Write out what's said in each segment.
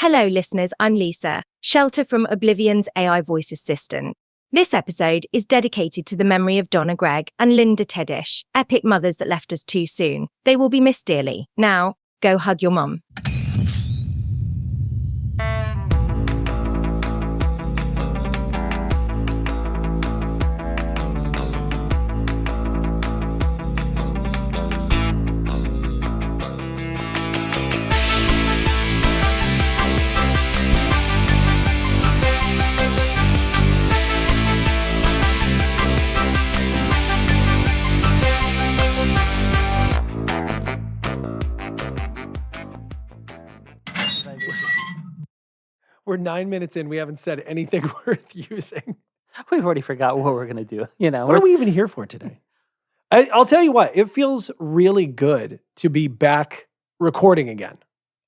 Hello, listeners. I'm Lisa, Shelter from Oblivion's AI voice assistant. This episode is dedicated to the memory of Donna Gregg and Linda Tedish, epic mothers that left us too soon. They will be missed dearly. Now, go hug your mum. We're 9 minutes in. We haven't said anything worth using. We've already forgot what we're going to do. You know, What are we even here for today? I'll tell you what, it feels really good to be back recording again.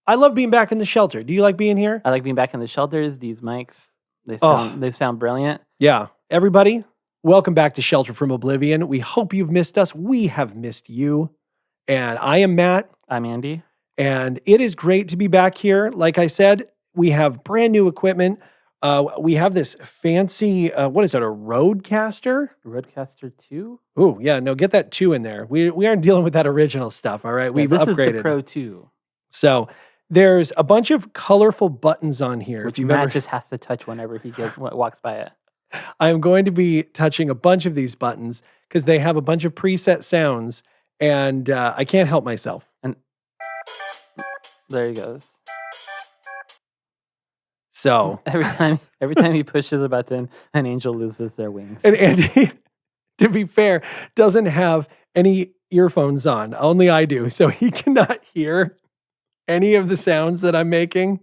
I love being back in the shelter. Do you like being here? I like being back in the shelters. These mics, they sound brilliant. Yeah. Everybody, welcome back to Shelter from Oblivion. We hope you've missed us. We have missed you. And I am Matt. I'm Andy. And it is great to be back here. Like I said, we have brand new equipment. We have this fancy, what is it, a Rodecaster? Rodecaster 2? Oh, yeah, no, get that 2 in there. We aren't dealing with that original stuff, all right? We've this upgraded. This is the Pro 2. So there's a bunch of colorful buttons on here. Which Matt just has to touch whenever he walks by it. I'm going to be touching a bunch of these buttons because they have a bunch of preset sounds, and I can't help myself. And there he goes. So every time he pushes a button, an angel loses their wings. And Andy, to be fair, doesn't have any earphones on. Only I do. So he cannot hear any of the sounds that I'm making.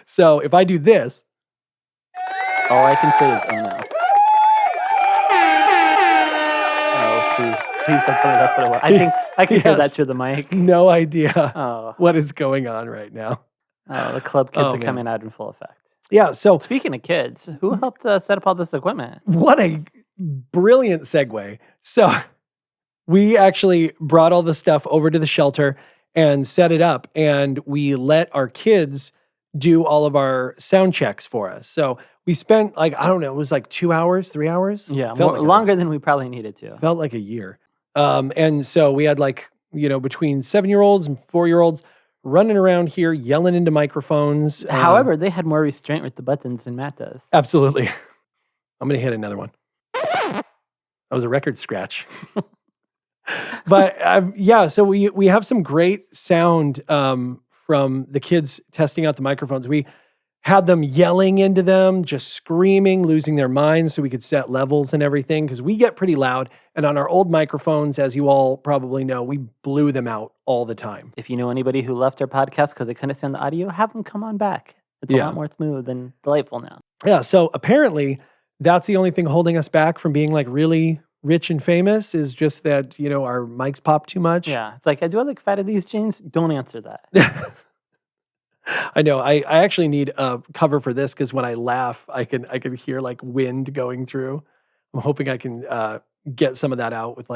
So if I do this. All I can say is, oh no. Oh, please don't tell me that's what it was. I think I can hear that through the mic. No idea what is going on right now. Oh, the club kids are coming out in full effect. Yeah, so speaking of kids, who helped set up all this equipment? What a brilliant segue. So we actually brought all the stuff over to the shelter and set it up, and we let our kids do all of our sound checks for us. So we spent it was like 2 hours, 3 hours? Yeah, longer than we probably needed to. Felt like a year. And so we had between 7-year-olds and 4-year-olds running around here, yelling into microphones. However, they had more restraint with the buttons than Matt does. Absolutely. I'm going to hit another one. That was a record scratch. But so we have some great sound from the kids testing out the microphones. We had them yelling into them, just screaming, losing their minds so we could set levels and everything because we get pretty loud. And on our old microphones, as you all probably know, we blew them out all the time. If you know anybody who left our podcast because they couldn't stand the audio, have them come on back. It's a lot more smooth and delightful now. Yeah, so apparently that's the only thing holding us back from being really rich and famous is just that, our mics pop too much. Yeah, it's like, do I look fat in these jeans? Don't answer that. I know. I actually need a cover for this because when I laugh, I can hear wind going through. I'm hoping I can get some of that out with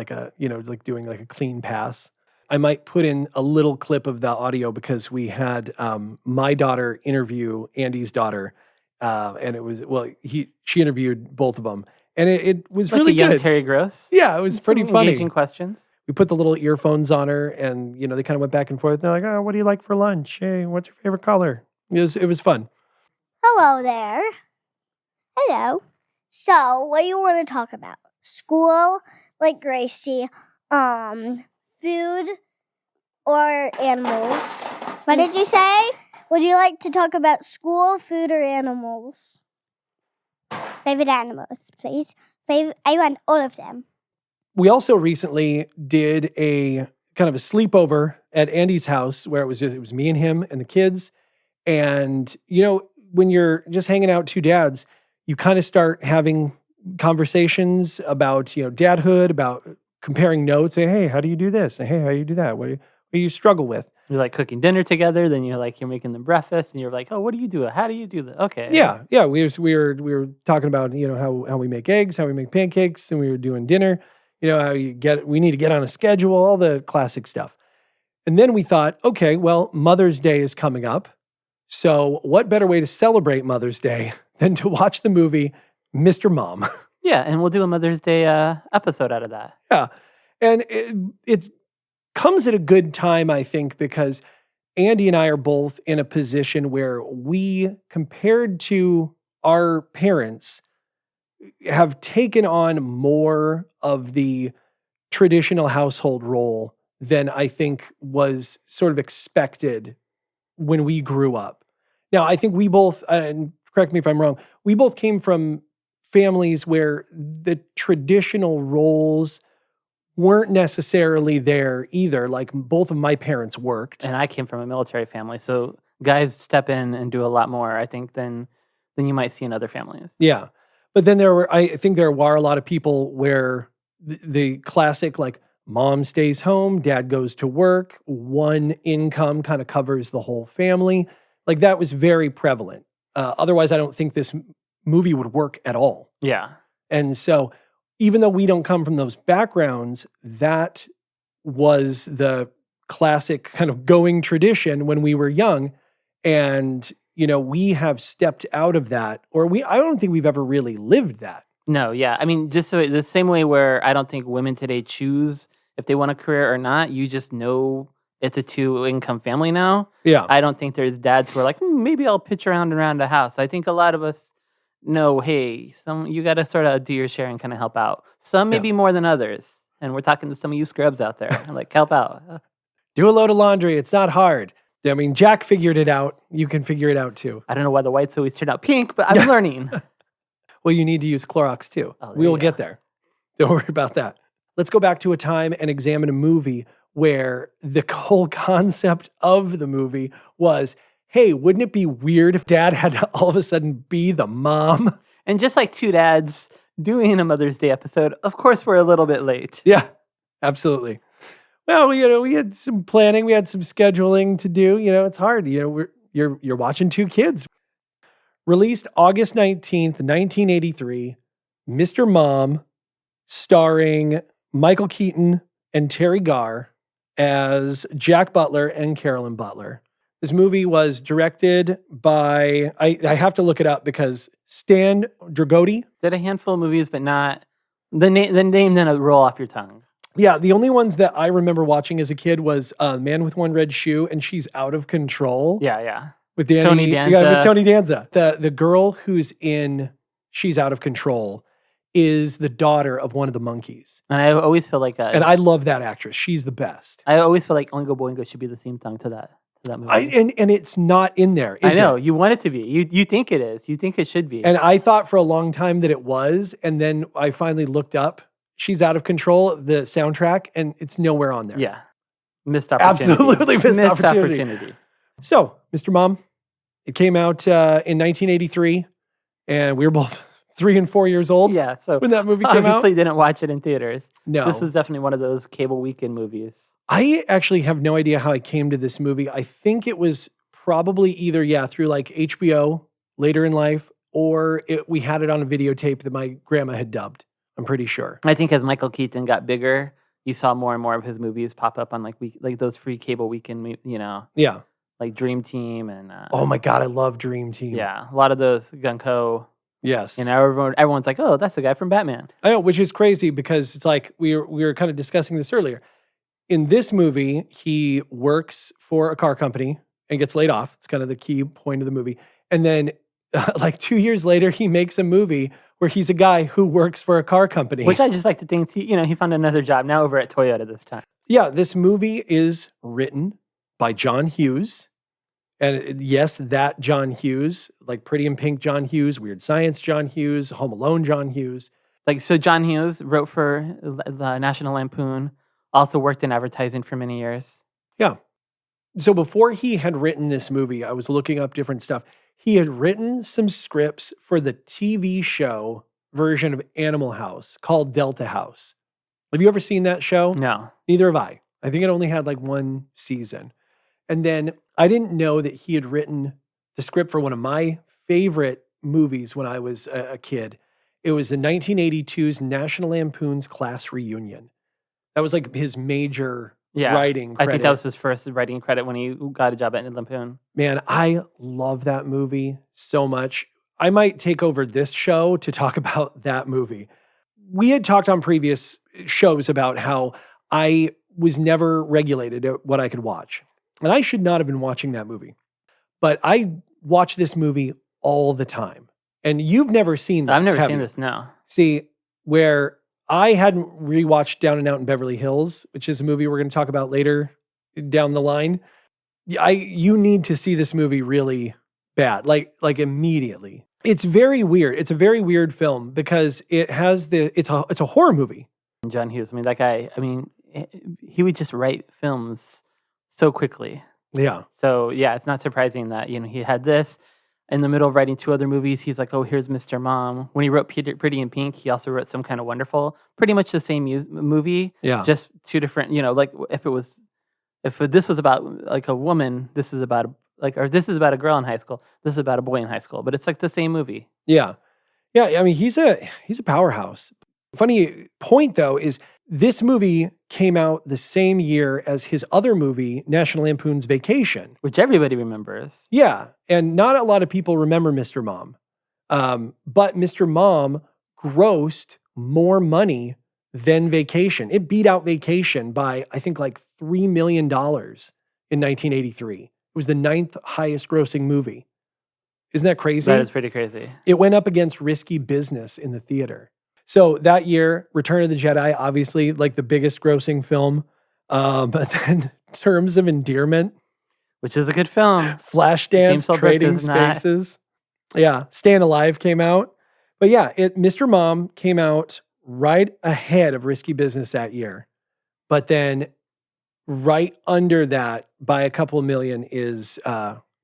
doing a clean pass. I might put in a little clip of the audio because we had my daughter interview Andy's daughter, and it was she interviewed both of them, and it was really young good. Terry Gross. Yeah, it was pretty funny. Engaging questions. We put the little earphones on her and, they kind of went back and forth. They're like, oh, what do you like for lunch? Hey, what's your favorite color? It was fun. Hello there. Hello. So, what do you want to talk about? School, like Gracie, food, or animals? What did you say? Would you like to talk about school, food, or animals? Favorite animals, please. I want all of them. We also recently did a kind of a sleepover at Andy's house where it was me and him and the kids. And, when you're just hanging out two dads, you kind of start having conversations about, dadhood, about comparing notes. Say, hey, how do you do this? Say, hey, how do you do that? What do you struggle with? You're cooking dinner together. Then you're making them breakfast, and you're like, oh, what do you do? How do you do that? Okay. Yeah. We were talking about how we make eggs, how we make pancakes, and we were doing dinner. How we need to get on a schedule, all the classic stuff. And then we thought, okay, well, Mother's Day is coming up. So what better way to celebrate Mother's Day than to watch the movie Mr. Mom? Yeah, and we'll do a Mother's Day episode out of that. Yeah. And it comes at a good time, I think, because Andy and I are both in a position where we, compared to our parents, have taken on more of the traditional household role than I think was sort of expected when we grew up. Now, I think we both, and correct me if I'm wrong, we both came from families where the traditional roles weren't necessarily there either. Like both of my parents worked. And I came from a military family, so guys step in and do a lot more, I think, than you might see in other families. Yeah. But then I think there were a lot of people where the classic, like, mom stays home, dad goes to work, one income kind of covers the whole family. Like that was very prevalent. Otherwise, I don't think this movie would work at all. Yeah. And so even though we don't come from those backgrounds, that was the classic kind of going tradition when we were young. And, we have stepped out of that, I don't think we've ever really lived that. No, yeah. I mean, just so the same way where I don't think women today choose if they want a career or not, you just know it's a 2-income family now. Yeah. I don't think there's dads who are like, maybe I'll pitch around the house. I think a lot of us know, hey, you got to sort of do your share and kind of help out. Some maybe more than others. And we're talking to some of you scrubs out there, like help out. Do a load of laundry. It's not hard. I mean, Jack figured it out. You can figure it out too. I don't know why the whites always turn out pink, but I'm learning. Well, you need to use Clorox too. Oh, we will get there. Don't worry about that. Let's go back to a time and examine a movie where the whole concept of the movie was, hey, wouldn't it be weird if dad had to all of a sudden be the mom? And just like two dads doing a Mother's Day episode, of course, we're a little bit late. Yeah, absolutely. Well, we had some planning, we had some scheduling to do. It's hard. You're watching two kids. Released August 19th, 1983, Mr. Mom, starring Michael Keaton and Terry Garr as Jack Butler and Carolyn Butler. This movie was directed by, I have to look it up because Stan Dragotti. Did a handful of movies, but not, the name didn't roll off your tongue. Yeah, the only ones that I remember watching as a kid was Man with One Red Shoe and She's Out of Control. Yeah. With Tony Danza. Yeah, with Tony Danza. The girl who's in She's Out of Control is the daughter of one of the monkeys. And I always feel like and I love that actress. She's the best. I always feel like Oingo Boingo should be the theme song to that movie. And it's not in there. I know. You want it to be. You think it is. You think it should be. And I thought for a long time that it was. And then I finally looked up She's Out of Control, the soundtrack, and it's nowhere on there. Yeah. Missed opportunity. Absolutely missed opportunity. So, Mr. Mom, it came out in 1983, and we were both 3 and 4 years old. Yeah, so when that movie came out. Obviously didn't watch it in theaters. No. This is definitely one of those cable weekend movies. I actually have no idea how I came to this movie. I think it was probably either, through like HBO later in life, or we had it on a videotape that my grandma had dubbed. I'm pretty sure. I think as Michael Keaton got bigger, you saw more and more of his movies pop up on like those free cable weekend, Yeah. Like Dream Team and oh my God, I love Dream Team. Yeah, a lot of those Gunko. Yes. Everyone's like, oh, that's the guy from Batman. I know, which is crazy because it's like we were kind of discussing this earlier. In this movie, he works for a car company and gets laid off. It's kind of the key point of the movie. And then like 2 years later, he makes a movie where he's a guy who works for a car company. Which I just like to think, he found another job now over at Toyota this time. Yeah, this movie is written by John Hughes. And yes, that John Hughes, like Pretty in Pink John Hughes, Weird Science John Hughes, Home Alone John Hughes. So John Hughes wrote for the National Lampoon, also worked in advertising for many years. Yeah. So before he had written this movie, I was looking up different stuff. He had written some scripts for the TV show version of Animal House called Delta House. Have you ever seen that show? No. Neither have I. I think it only had like one season. And then I didn't know that he had written the script for one of my favorite movies when I was a kid. It was the 1982's National Lampoon's Class Reunion. That was like his major writing credit. I think that was his first writing credit when he got a job at Lampoon. Man, I love that movie so much. I might take over this show to talk about that movie. We had talked on previous shows about how I was never regulated at what I could watch. And I should not have been watching that movie. But I watch this movie all the time. And you've never seen this, I've never have seen you? this, no. See, where I hadn't rewatched Down and Out in Beverly Hills, which is a movie we're going to talk about later down the line. You need to see this movie really bad, like immediately. It's very weird. It's a very weird film because it's a horror movie. John Hughes, that guy, he would just write films so quickly. Yeah. So yeah, it's not surprising that, he had this in the middle of writing 2 other movies. He's like, oh, here's Mr. Mom. When he wrote Pretty in Pink, he also wrote Some Kind of Wonderful. Pretty much the same movie. Yeah. Just 2 different, like if this was about like a woman, this is about this is about a girl in high school. This is about a boy in high school, but it's like the same movie. Yeah. Yeah. He's a powerhouse. Funny point though is this movie came out the same year as his other movie, National Lampoon's Vacation, Which everybody remembers. Yeah. And not a lot of people remember Mr. Mom. But Mr. Mom grossed more money than Vacation. It beat out Vacation by, I think, like $3 million in 1983. It was the 9th highest grossing movie. Isn't that crazy? That is pretty crazy. It went up against Risky Business in the theater. So that year, Return of the Jedi, obviously like the biggest grossing film. But then Terms of Endearment, which is a good film. Flashdance, Trading Spaces. Yeah, Staying Alive came out. But yeah, Mr. Mom came out right ahead of Risky Business that year. But then right under that by a couple of million is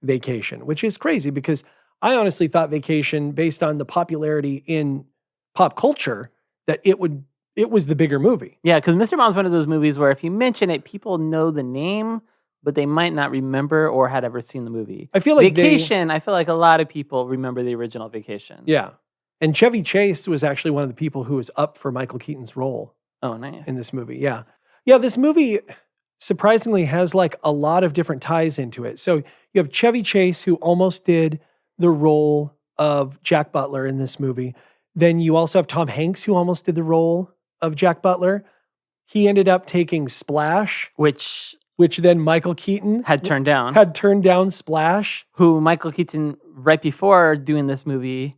Vacation, which is crazy because I honestly thought Vacation, based on the popularity in pop culture, that it was the bigger movie. Yeah, because Mr. Mom's one of those movies where if you mention it, people know the name, but they might not remember or had ever seen the movie. I feel like Vacation, I feel like a lot of people remember the original Vacation. Yeah. And Chevy Chase was actually one of the people who was up for Michael Keaton's role. Oh, nice. In this movie, yeah. Yeah, this movie surprisingly has like a lot of different ties into it. So you have Chevy Chase, who almost did the role of Jack Butler in this movie. Then you also have Tom Hanks, who almost did the role of Jack Butler. He ended up taking Splash, which then Michael Keaton had turned down. Had turned down Splash. Who Michael Keaton, right before doing this movie,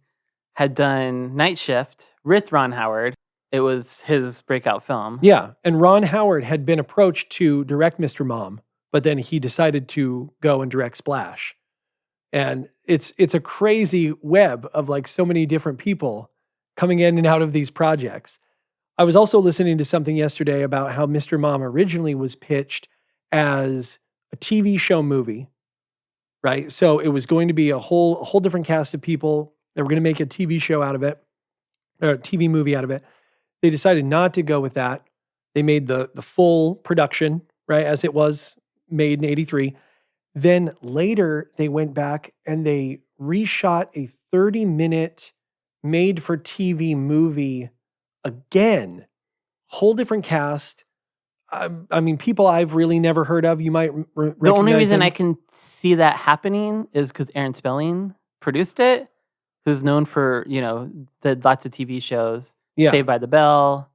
had done Night Shift with Ron Howard. It was his breakout film. Yeah, and Ron Howard had been approached to direct Mr. Mom, but then he decided to go and direct Splash. And it's a crazy web of like so many different people coming in and out of these projects. I was also listening to something yesterday about how Mr. Mom originally was pitched as a TV show movie, right? So it was going to be a whole different cast of people that were going to make a TV show out of it, or a TV movie out of it. They decided not to go with that. They made the full production, right, as it was made in 83. Then later they went back and they reshot a 30-minute made-for-TV movie again. Whole different cast. I mean, people I've really never heard of. You might recognize The only reason them. I can see that happening is because Aaron Spelling produced it, who's known for, the lots of TV shows. Yeah. Saved by the Bell,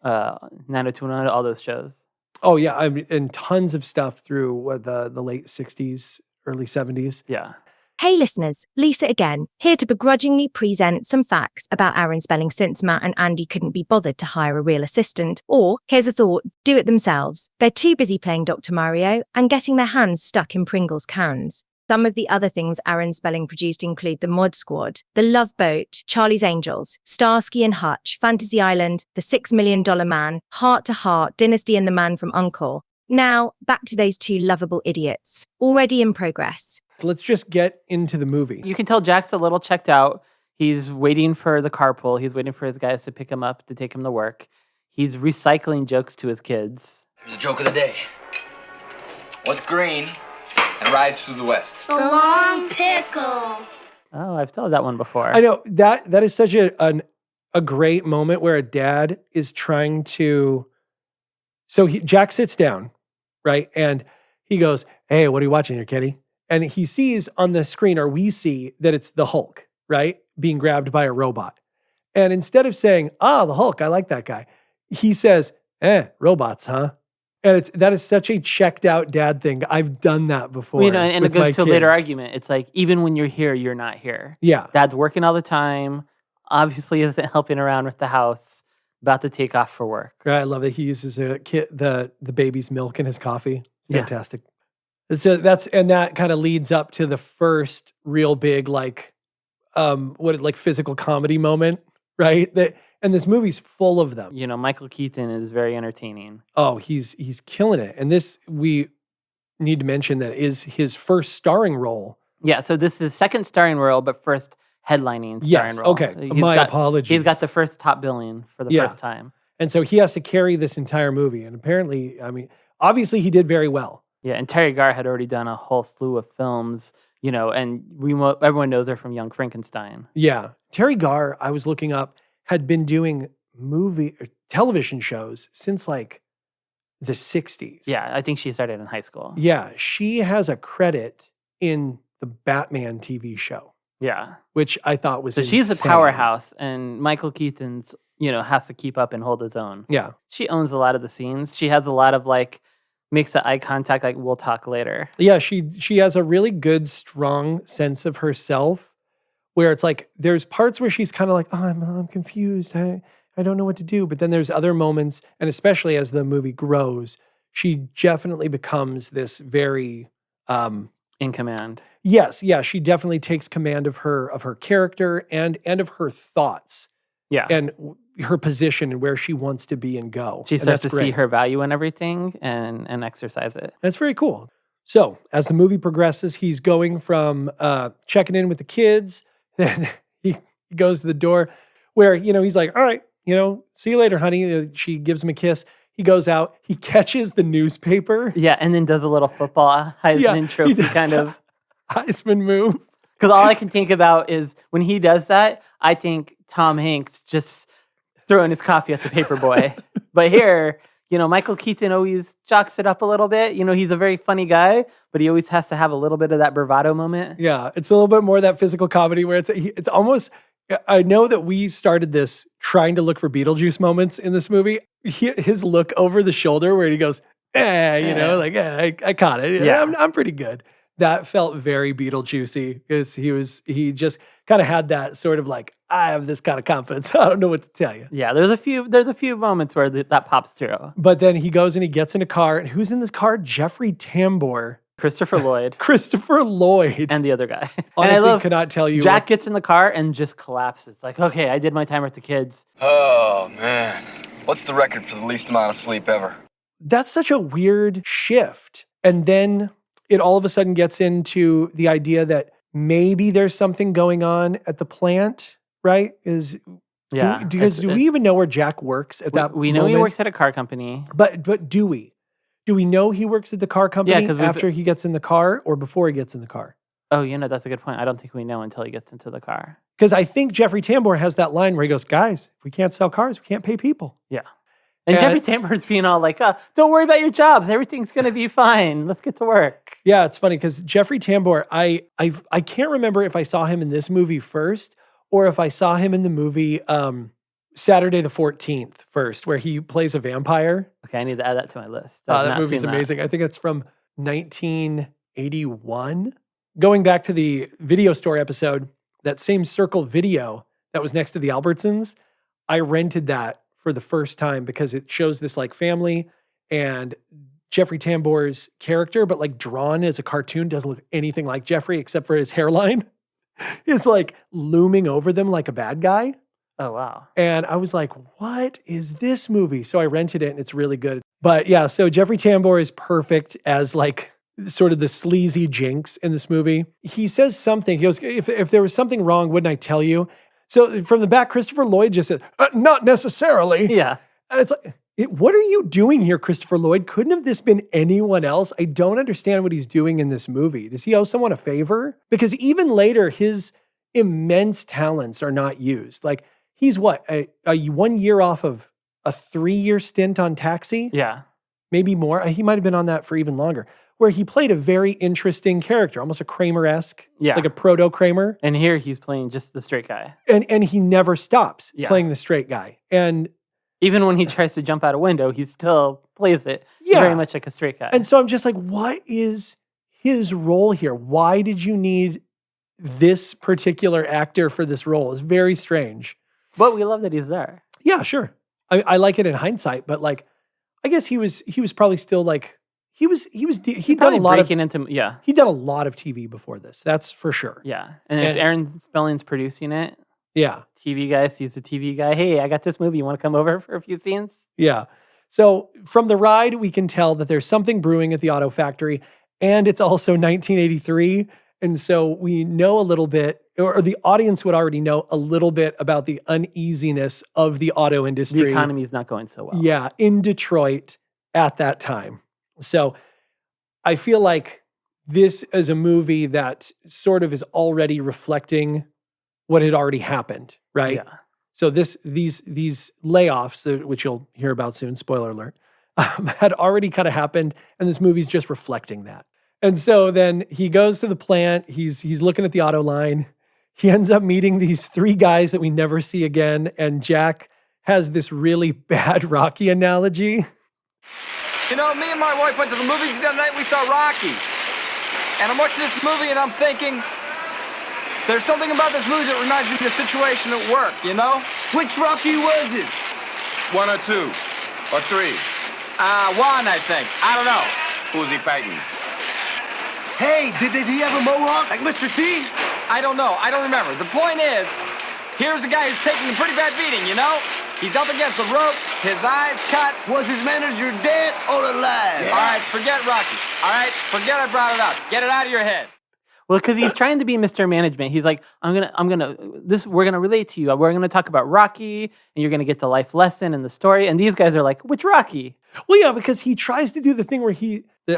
90210, all those shows. Oh, yeah. I mean, and tons of stuff through the late 60s, early 70s. Yeah. Hey listeners, Lisa again, here to begrudgingly present some facts about Aaron Spelling since Matt and Andy couldn't be bothered to hire a real assistant, or, here's a thought, do it themselves. They're too busy playing Dr. Mario and getting their hands stuck in Pringles cans. Some of the other things Aaron Spelling produced include The Mod Squad, The Love Boat, Charlie's Angels, Starsky and Hutch, Fantasy Island, The $6 Million Man, Heart to Heart, Dynasty and the Man from U.N.C.L.E. Now, back to those 2 lovable idiots. Already in progress. Let's just get into the movie. You can tell Jack's a little checked out. He's waiting for the carpool. He's waiting for his guys to pick him up to take him to work. He's recycling jokes to his kids. Here's the joke of the day. What's green and rides through the west? The long pickle. Oh, I've told that one before. I know that is such a great moment where a dad is trying to So Jack sits down, right? And he goes, "Hey, what are you watching here, kitty?" And he sees on the screen, or we see that it's the Hulk, right? Being grabbed by a robot. And instead of saying, "Ah, the Hulk, I like that guy," he says, "Robots, huh?" And that is such a checked out dad thing. I've done that before. Well, and it with my goes to a later kids. argument. It's like, even when you're here, you're not here. Yeah. Dad's working all the time. Obviously isn't helping around with the house. About to take off for work. Right, I love that he uses the baby's milk in his coffee. Yeah. Fantastic. So that kind of leads up to the first real big physical comedy moment, right? And this movie's full of them. Michael Keaton is very entertaining. Oh, he's killing it. And this, we need to mention, that is his first starring role. Yeah, so this is second starring role, but first headlining starring role. Okay. My apologies. He's got the first top billing for the first time. And so he has to carry this entire movie. And apparently, obviously he did very well. Yeah, and Terry Garr had already done a whole slew of films, and everyone knows her from Young Frankenstein. Yeah. Terry Garr, I was looking up, had been doing television shows since like the 60s. Yeah, I think she started in high school. Yeah, she has a credit in the Batman TV show. Yeah. Which I thought was insane. She's a powerhouse, and Michael Keaton's, has to keep up and hold his own. Yeah. She owns a lot of the scenes. She has a lot of makes the eye contact, we'll talk later. Yeah, she has a really good, strong sense of herself, where it's like there's parts where she's kind of like, "Oh, I'm confused. I don't know what to do." But then there's other moments, and especially as the movie grows, she definitely becomes this very in command. Yes, yeah, she definitely takes command of her character and of her thoughts. Yeah. And her position and where she wants to be and go. She starts to see her value in everything and exercise it. That's very cool. So as the movie progresses, he's going from checking in with the kids, then he goes to the door where, he's like, "All right, see you later, honey." She gives him a kiss. He goes out, he catches the newspaper. Yeah, and then does a little football Heisman trophy kind of Heisman move. Because all I can think about is when he does that, I think Tom Hanks just throwing his coffee at the paper boy. But here, Michael Keaton always jocks it up a little bit. He's a very funny guy, but he always has to have a little bit of that bravado moment. Yeah, it's a little bit more of that physical comedy where it's almost, I know that we started this trying to look for Beetlejuice moments in this movie. His look over the shoulder where he goes, I caught it. Yeah. I'm pretty good. That felt very Beetlejuicy because he just kind of had that sort of like, I have this kind of confidence. I don't know what to tell you. Yeah, there's a few moments where that pops through. But then he goes and he gets in a car. And who's in this car? Jeffrey Tambor. Christopher Lloyd. Christopher Lloyd. And the other guy. Honestly, I cannot tell you. Jack gets in the car and just collapses. Like, okay, I did my time with the kids. Oh, man. What's the record for the least amount of sleep ever? That's such a weird shift. And then it all of a sudden gets into the idea that maybe there's something going on at the plant, right? Do we even know where Jack works at that We know moment? he works at a car company. But do we? Do we know he works at the car company Yeah, after he gets in the car or before he gets in the car? Oh, that's a good point. I don't think we know until he gets into the car. Because I think Jeffrey Tambor has that line where he goes, "Guys, if we can't sell cars, we can't pay people." Yeah. And Jeffrey Tambor's being all like, "Don't worry about your jobs. Everything's going to be fine. Let's get to work." Yeah, it's funny because Jeffrey Tambor, I can't remember if I saw him in this movie first or if I saw him in the movie Saturday the 14th first, where he plays a vampire. Okay, I need to add that to my list. That movie's amazing. I think it's from 1981. Going back to the video store episode, that same Circle Video that was next to the Albertsons, I rented that for the first time because it shows this like family and Jeffrey Tambor's character, but like drawn as a cartoon, doesn't look anything like Jeffrey except for his hairline is like looming over them like a bad guy. Oh, wow. And I was like, what is this movie? So I rented it and it's really good. But yeah, so Jeffrey Tambor is perfect as like sort of the sleazy Jinx in this movie. He says something. He goes, if there was something wrong, wouldn't I tell you? So from the back, Christopher Lloyd just said, not necessarily. Yeah. And it's like, what are you doing here, Christopher Lloyd? Couldn't have this been anyone else? I don't understand what he's doing in this movie. Does he owe someone a favor? Because even later, his immense talents are not used. Like, he's what, a 1 year off of a 3-year stint on Taxi? Yeah. maybe more. He might have been on that for even longer, where he played a very interesting character, almost a Kramer-esque, like a proto-Kramer. And here he's playing just the straight guy. And he never stops playing the straight guy. And even when he tries to jump out a window, he still plays it very much like a straight guy. And so I'm just like, what is his role here? Why did you need this particular actor for this role? It's very strange. But we love that he's there. Yeah, sure. I like it in hindsight, but like, I guess he was probably still like, he'd done a lot of, he'd done a lot of TV before this. That's for sure. Yeah. And if Aaron Spelling's producing it, TV guy sees the TV guy. Hey, I got this movie. You want to come over for a few scenes? Yeah. So from the ride, we can tell that there's something brewing at the auto factory, and it's also 1983. And so we know a little bit, or the audience would already know a little bit about the uneasiness of the auto industry. The economy is not going so well. Yeah, in Detroit at that time. So I feel like this is a movie that sort of is already reflecting what had already happened, right? Yeah. So these layoffs, which you'll hear about soon, spoiler alert, had already kind of happened, and this movie's just reflecting that. And so then he goes to the plant. He's looking at the auto line. He ends up meeting these three guys that we never see again, and Jack has this really bad Rocky analogy. You know, me and my wife went to the movies the other night. We saw Rocky, and I'm watching this movie, and I'm thinking, there's something about this movie that reminds me of the situation at work, you know? Which Rocky was it? 1 or 2 or 3? 1, I think. I don't know. Who's he fighting? Hey, did he have a mohawk like Mr. T? I don't know. I don't remember. The point is, here's a guy who's taking a pretty bad beating, you know? He's up against the ropes, his eyes cut. Was his manager dead or alive? Yeah. All right, forget Rocky. All right, forget I brought it up. Get it out of your head. Well, because he's trying to be Mr. Management. He's like, we're gonna relate to you. We're gonna talk about Rocky, and you're gonna get the life lesson and the story. And these guys are like, which Rocky? Well, yeah, because he tries to do the thing where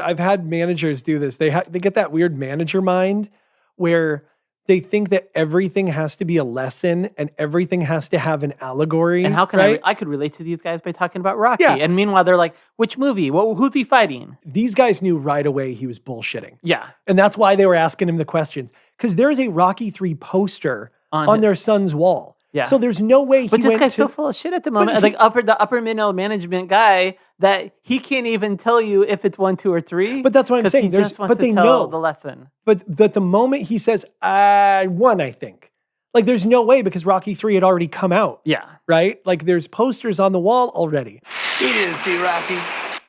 I've had managers do this. They get that weird manager mind where they think that everything has to be a lesson and everything has to have an allegory. And how can I could relate to these guys by talking about Rocky. Yeah. And meanwhile, they're like, which movie? Who's he fighting? These guys knew right away he was bullshitting. Yeah. And that's why they were asking him the questions. Because there's a Rocky 3 poster on their son's wall. Yeah. So there's no way But this guy's so full of shit at the moment. The upper middle management guy that he can't even tell you if it's 1, 2, or 3. But that's what I'm saying. He just wants to tell the lesson. But the moment he says, 1, I think. Like there's no way because Rocky 3 had already come out. Yeah. Right? Like there's posters on the wall already. He didn't see Rocky.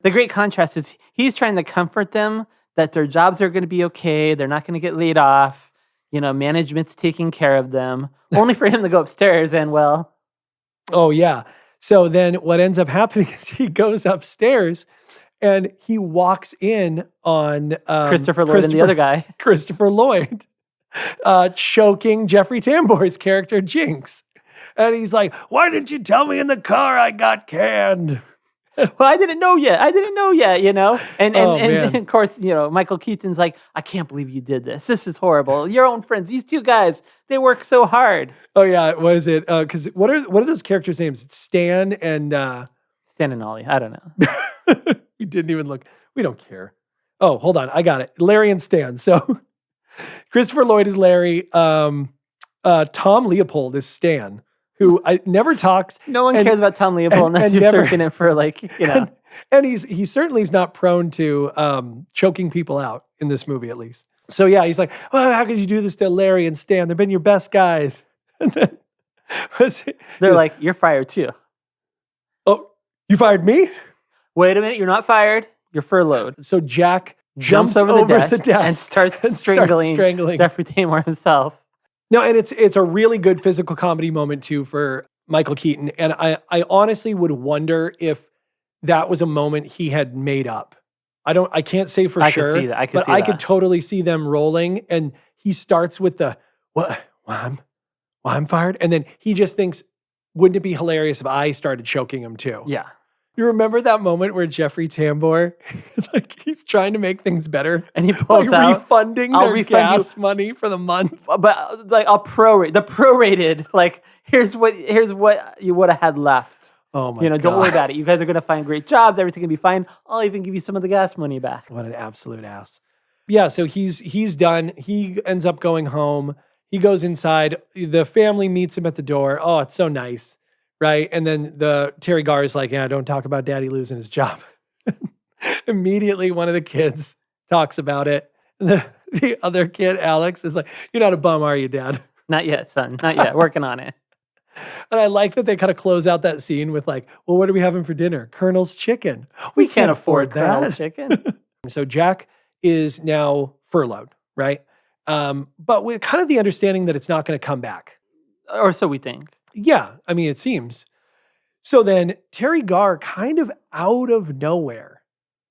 The great contrast is he's trying to comfort them that their jobs are going to be okay. They're not going to get laid off. You know, management's taking care of them. Only for him to go upstairs and, well... Oh, yeah. So then what ends up happening is he goes upstairs and he walks in on... Christopher Lloyd and the other guy. Christopher Lloyd. Choking Jeffrey Tambor's character, Jinx. And he's like, why didn't you tell me in the car I got canned? Well, I didn't know yet, you know? And of course, you know, Michael Keaton's like, I can't believe you did this. This is horrible. Your own friends, these two guys, they work so hard. Oh, yeah. What is it? Because what are those characters' names? It's Stan and... Stan and Ollie. I don't know. We didn't even look. We don't care. Oh, hold on. I got it. Larry and Stan. So Christopher Lloyd is Larry. Tom Leopold is Stan, who never talks. No one cares about Tom Leopold unless you're searching it for, like, you know. And he certainly is not prone to choking people out in this movie, at least. So yeah, he's like, oh, how could you do this to Larry and Stan? They've been your best guys. And then they're like, you're fired too. Oh, you fired me? Wait a minute, you're not fired. You're furloughed. So Jack jumps over the desk and starts strangling Jeffrey Tambor himself. No, and it's a really good physical comedy moment too for Michael Keaton. And I honestly would wonder if that was a moment he had made up. I can't say for sure. Could see that. I could totally see them rolling. And he starts with the what? Why I'm fired? And then he just thinks, wouldn't it be hilarious if I started choking him too? Yeah. You remember that moment where Jeffrey Tambor, like he's trying to make things better, and he pulls out refunding their gas money for the month, but like I'll prorate the prorated. Like here's what you would have had left. Oh my Don't worry God. about it. You guys are going to find great jobs. Everything can be fine. I'll even give you some of the gas money back. What an absolute ass. Yeah, so he's done. He ends up going home. He goes inside. The family meets him at the door. Oh, it's so nice, right? And then Terry Garr is like, yeah, don't talk about daddy losing his job. Immediately, one of the kids talks about it. The other kid, Alex, is like, you're not a bum, are you, Dad? Not yet, son. Not yet. Working on it. And I like that they kind of close out that scene with like, well, what are we having for dinner? Colonel's chicken. We can't afford Colonel that. chicken. So Jack is now furloughed, right? But with kind of the understanding that it's not going to come back. Or so we think. Yeah, I mean, it seems. So then Terry Garr kind of out of nowhere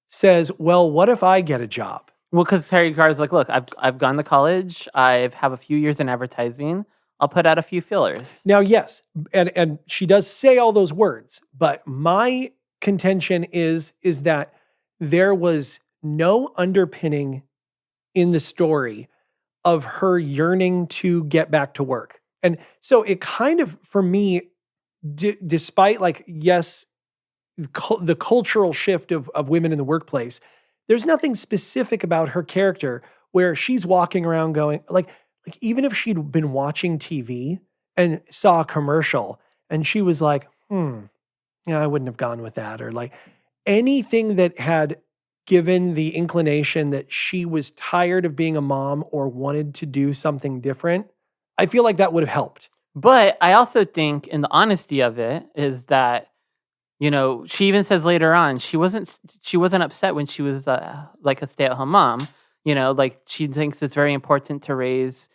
says, well, what if I get a job? Well, because Terry Garr's like, look, I've gone to college. I have a few years in advertising. I'll put out a few fillers. Now, yes, and she does say all those words, but my contention is that there was no underpinning in the story of her yearning to get back to work. And so it kind of, for me, despite like, yes, the cultural shift of women in the workplace, there's nothing specific about her character where she's walking around going like even if she'd been watching TV and saw a commercial and she was like, I wouldn't have gone with that. Or like anything that had given the inclination that she was tired of being a mom or wanted to do something different, I feel like that would have helped. But I also think in the honesty of it is that, she even says later on, she wasn't upset when she was like a stay-at-home mom. Like she thinks it's very important to raise,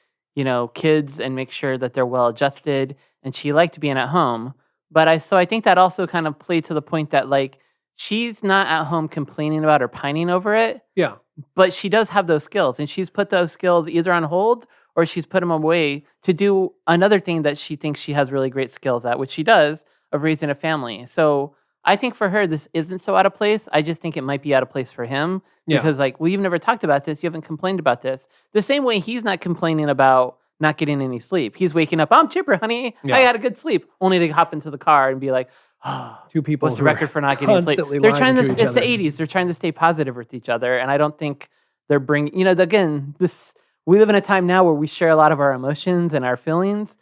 kids and make sure that they're well adjusted. And she liked being at home. But I think that also kind of played to the point that like, she's not at home complaining about or pining over it. Yeah. But she does have those skills. And she's put those skills either on hold or she's put them away to do another thing that she thinks she has really great skills at, which she does, of raising a family. So I think for her, this isn't so out of place. I just think it might be out of place for him. Yeah. Because like, well, you've never talked about this. You haven't complained about this. The same way he's not complaining about not getting any sleep. He's waking up, I'm chipper, honey. Yeah. I had a good sleep. Only to hop into the car and be like, oh, Two people what's the who are record for not getting sleep? constantly They're lying trying to to, each it's other. the 80s. They're trying to stay positive with each other. And I don't think they're bringing, again, we live in a time now where we share a lot of our emotions and our feelings.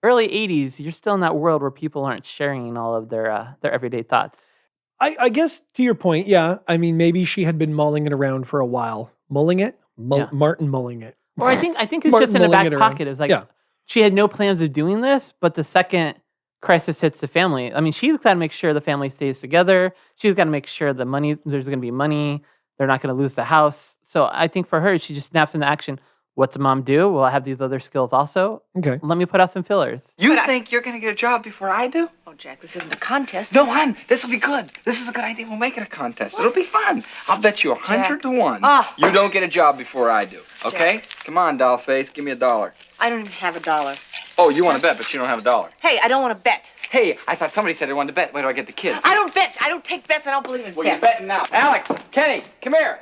Early 80s, you're still in that world where people aren't sharing all of their everyday thoughts. I guess to your point, yeah. I mean, maybe she had been mulling it around for a while. Mulling it? Yeah. Martin mulling it. Or I think it's Martin just in the mulling back it around. pocket. It was like, Yeah. she had no plans of doing this, but the second crisis hits the family, I mean, she's got to make sure the family stays together. She's got to make sure there's going to be money. They're not going to lose the house. So I think for her, she just snaps into action. What's a mom do? Well, I have these other skills also. Okay. Let me put out some fillers. You think you're gonna get a job before I do? Oh, Jack, this isn't a contest. No, This- hon, this will be good. This is a good idea. We'll make it a contest. It'll be fun. I'll bet you 100 to 1. Ah. You don't get a job before I do. Okay? Come on, doll face. Give me $1. I don't even have $1. Oh, you want to bet, but you don't have $1. Hey, I don't want to bet. Hey, I thought somebody said they wanted to bet. Where do I get the kids? I don't bet. I don't take bets. I don't believe in Well, bets. you're betting now. Alex, Kenny, come here.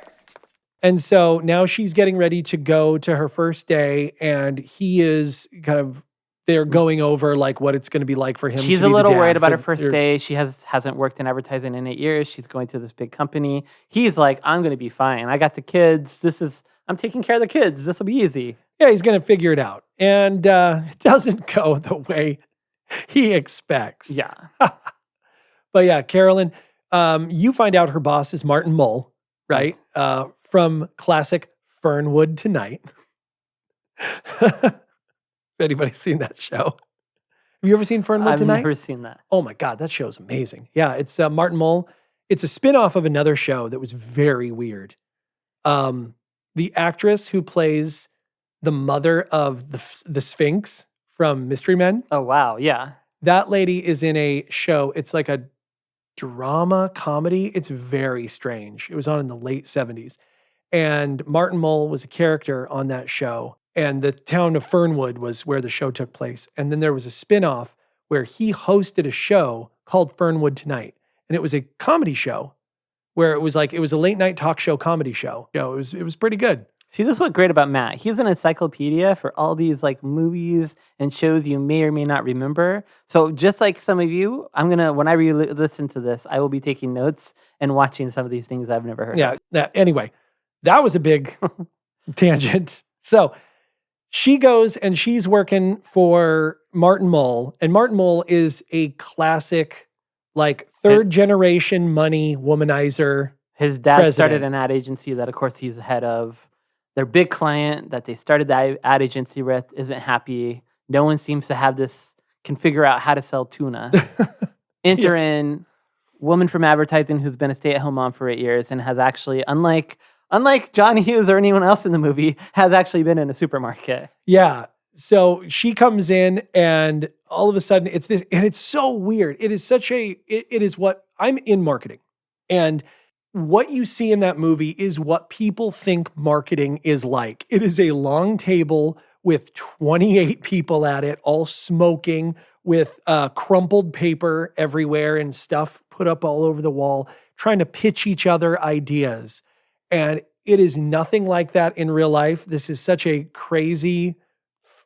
And so now she's getting ready to go to her first day, and he is they're going over like what it's going to be like for him. She's to a be the little dad worried about for- her first day. She hasn't worked in advertising in 8 years. She's going to this big company. He's like, I'm going to be fine. I got the kids. I'm taking care of the kids. This will be easy. Yeah, he's going to figure it out. And it doesn't go the way he expects. Yeah. But yeah, Carolyn, you find out her boss is Martin Mull, right? From classic Fernwood Tonight. If anybody's seen that show. Have you ever seen Fernwood I've Tonight? never seen that. Oh my God, that show's amazing. Yeah, it's Martin Mull. It's a spinoff of another show that was very weird. The actress who plays the mother of the Sphinx from Mystery Men, Oh, wow. Yeah. that lady is in a show. It's like a drama comedy. It's very strange. It was on in the late 70s. And Martin Mull was a character on that show. And the town of Fernwood was where the show took place. And then there was a spinoff where he hosted a show called Fernwood Tonight. And it was a comedy show where it was a late night talk show comedy show. It was pretty good. See, this is what's great about Matt. He's an encyclopedia for all these like movies and shows you may or may not remember. So just like some of you, when I listen to this, I will be taking notes and watching some of these things I've never heard of. Anyway, that was a big tangent. So she goes and she's working for Martin Mull, and Martin Mull is a classic, like third generation money womanizer. His dad president. started an ad agency that, of course, he's the head of. Their big client that they started the ad agency with isn't happy. No one seems to can figure out how to sell tuna. Enter in woman from advertising who's been a stay-at-home mom for 8 years and has actually, unlike John Hughes or anyone else in the movie, has actually been in a supermarket. Yeah. So she comes in and all of a sudden it's this, and it's so weird. It is it is what I'm in marketing. And what you see in that movie is what people think marketing is like. It is a long table with 28 people at it, all smoking, with crumpled paper everywhere and stuff put up all over the wall, trying to pitch each other ideas. And it is nothing like that in real life. This is such a crazy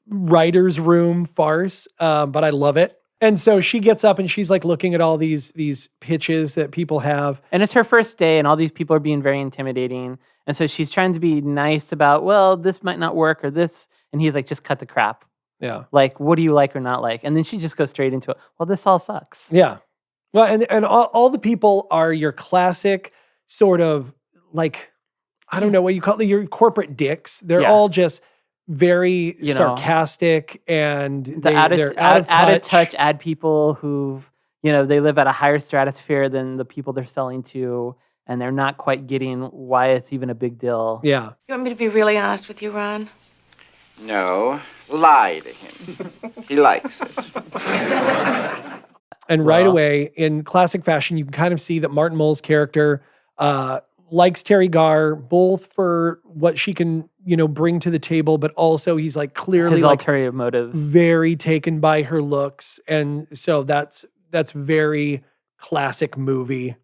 writer's room farce, but I love it. And so she gets up and she's like looking at all these pitches that people have. And it's her first day and all these people are being very intimidating. And so she's trying to be nice about, well, this might not work or this. And he's like, just cut the crap. Yeah. Like, what do you like or not like? And then she just goes straight into it. Well, this all sucks. Yeah. Well, and all the people are your classic sort of like, I don't know what you call it, your corporate dicks. They're all just very sarcastic and they're out of touch ad people who've, they live at a higher stratosphere than the people they're selling to, and they're not quite getting why it's even a big deal. Yeah. You want me to be really honest with you, Ron? No, lie to him. He likes it. And right away, in classic fashion, you can kind of see that Martin Mull's character likes Terry Garr, both for what she can, bring to the table, but also he's like clearly his like ulterior motives, very taken by her looks. And so that's very classic movie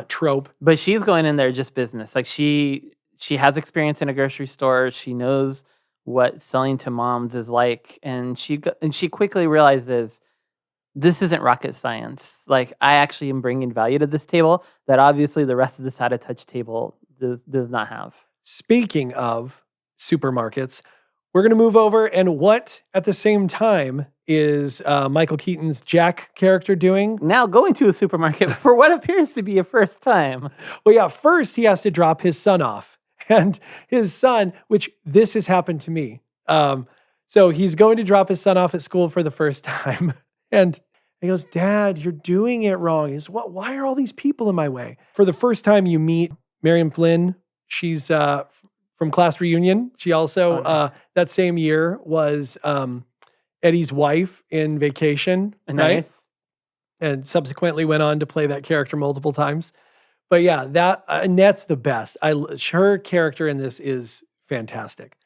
trope. But she's going in there just business. Like she has experience in a grocery store. She knows what selling to moms is like. And she quickly realizes this isn't rocket science. Like, I actually am bringing value to this table that obviously the rest of the side of touch table does not have. Speaking of supermarkets, we're going to move over, and what at the same time is Michael Keaton's Jack character doing? Now going to a supermarket for what appears to be a first time. Well, yeah, first he has to drop his son off, and his son, which this has happened to me. So he's going to drop his son off at school for the first time. And he goes, "Dad, you're doing it wrong." He goes, "What? Why are all these people in my way?" For the first time you meet Miriam Flynn. She's from Class Reunion. She also, that same year, was Eddie's wife in Vacation. Nice. Right? And subsequently went on to play that character multiple times. But yeah, Annette's the best. Her character in this is fantastic.